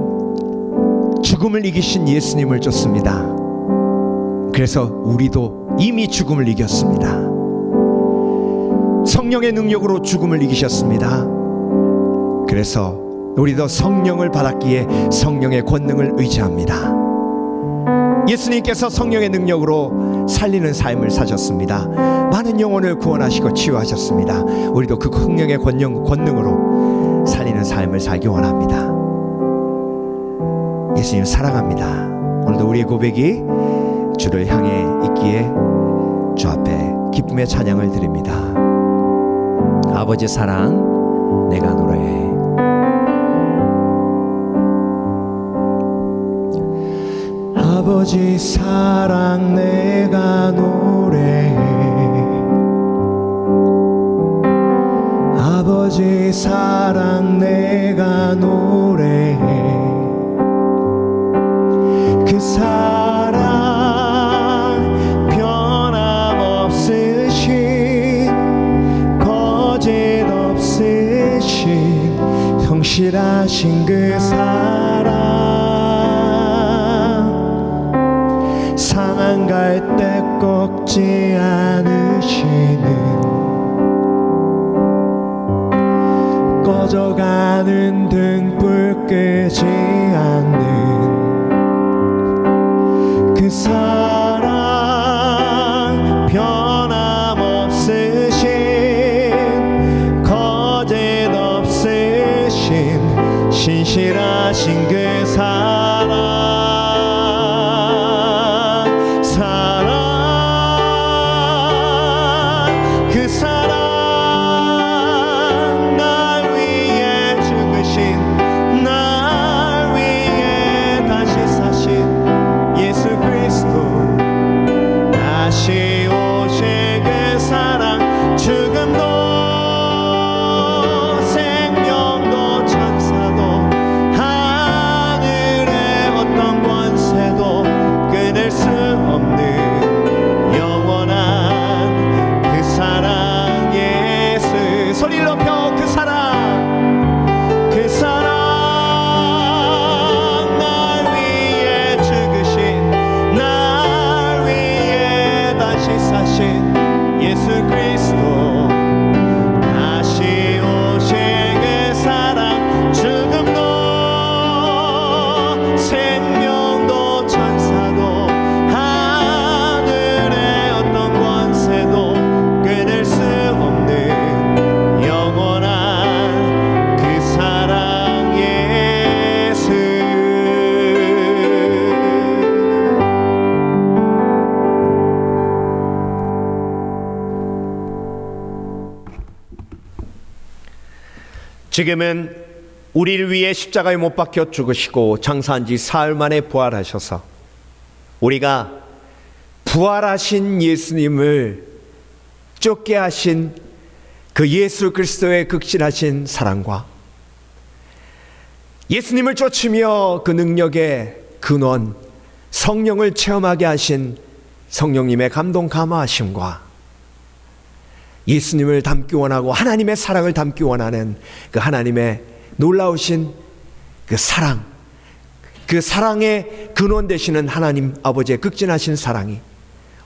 D: 죽음을 이기신 예수님을 쫓습니다. 그래서 우리도 이미 죽음을 이겼습니다. 성령의 능력으로 죽음을 이기셨습니다. 그래서 우리도 성령을 받았기에 성령의 권능을 의지합니다. 예수님께서 성령의 능력으로 살리는 삶을 사셨습니다. 많은 영혼을 구원하시고 치유하셨습니다. 우리도 그 성령의 권능으로 살리는 삶을 살기 원합니다. 예수님 사랑합니다. 오늘도 우리의 고백이 주를 향해 있기에 주 앞에 기쁨의 찬양을 드립니다. 아버지 사랑 내가 노래해. 아버지 사랑 내가 노래해. 아버지 거짓 사랑 내가 노래해. 그 사랑 변함없으신 거짓 없으신 성실하신 그 사랑, 상한 갈 때 꺾지 않으시는, 꺼져가는 등불 끄지 않는 그 사랑, 변함없으신 거짓 없으신 신실하신 그 사랑, 그 사랑, 날 위해 죽으신, 날 위해 다시 사신 예수 그리스도, 다시 오실 그 사랑, 죽음도 생명도 천사도 하늘의 어떤 권세도 끊을 수 없는 영원한 그 사랑 예수. 소리를 높여 그 사랑, 그 사랑, 날 위해 죽으신, 날 위해 다시 사신 예수 그리스도, 다시 오실 그 사랑, 죽음도 생명도 천사도 하늘의 어떤 권세도 끊을 수 없는 영원한 그 사랑 예수. 지금은 우리를 위해 십자가에 못 박혀 죽으시고 장사한 지 사흘 만에 부활하셔서 우리가 부활하신 예수님을 쫓게 하신 그 예수 그리스도의 극진하신 사랑과 예수님을 쫓으며 그 능력의 근원 성령을 체험하게 하신 성령님의 감동 감화하심과 예수님을 닮기 원하고 하나님의 사랑을 닮기 원하는 그 하나님의 놀라우신 그 사랑, 그 사랑의 근원 되시는 하나님 아버지의 극진하신 사랑이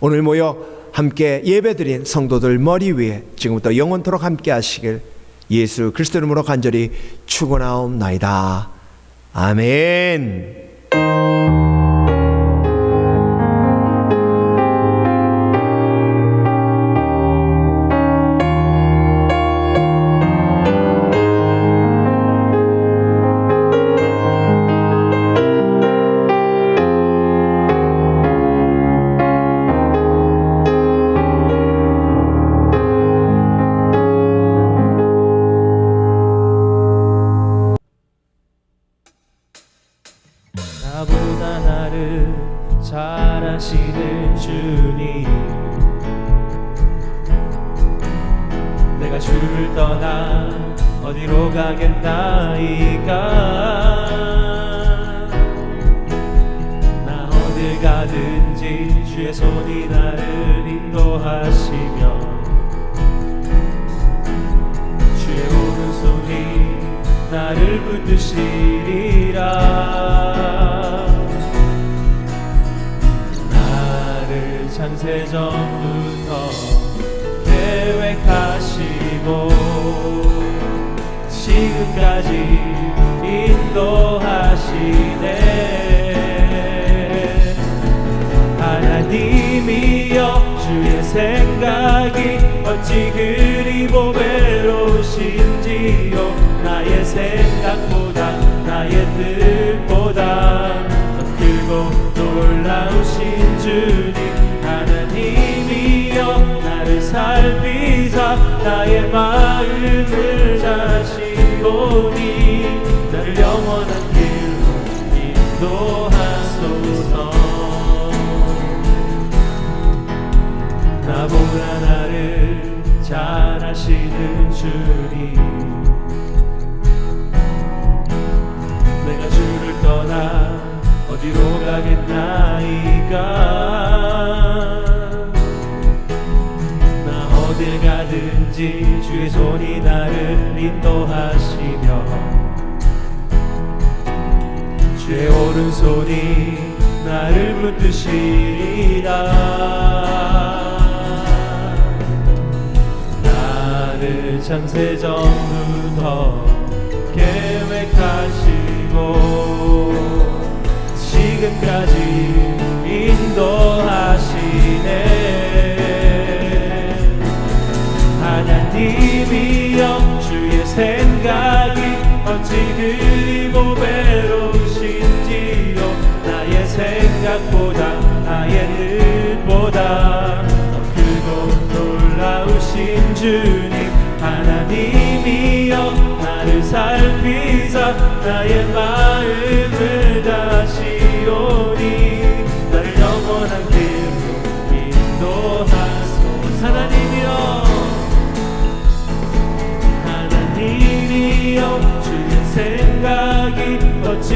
D: 오늘 모여 함께 예배드린 성도들 머리 위에 지금부터 영원토록 함께 하시길 예수 그리스도 이름으로 간절히 축원하옵나이다. 아멘.
A: 나보다 나를 잘 아시는 주님, 내가 주를 떠나 어디로 가겠나이까. 나 어딜 가든지 주의 손이 나를 인도하시며 주의 오른손이 나를 붙드시리라. 창세전부터 계획하시고 지금까지 인도하시네. 하나님이여 주의 생각이 어찌 그리 보배로우신지요. 나의 생각보다 나의 뜻보다 더 크고 놀라우신 주님, 하나님이여 나를 살피사 나의 마음을 자시고니 나를 영원한 길로 인도하소서. 나보다 나를 잘 아시는 주님, 어디로 가겠나이까. 나 어딜 가든지 주의 손이 나를 인도하시며 주의 오른손이 나를 붙드시리라. 나를 창세전부터 계획하시고 지금까지 인도하시네. 하나님이여 주의 생각이 어찌 그리 보배로우신지요. 나의 생각보다 나의 뜻보다 더 크고 놀라우신 주님. 하나님이여 나를 살피사 나의 마음을 다시오니 나를 영원한 길로 인도하소서. 하나님이여 주의 생각이 어찌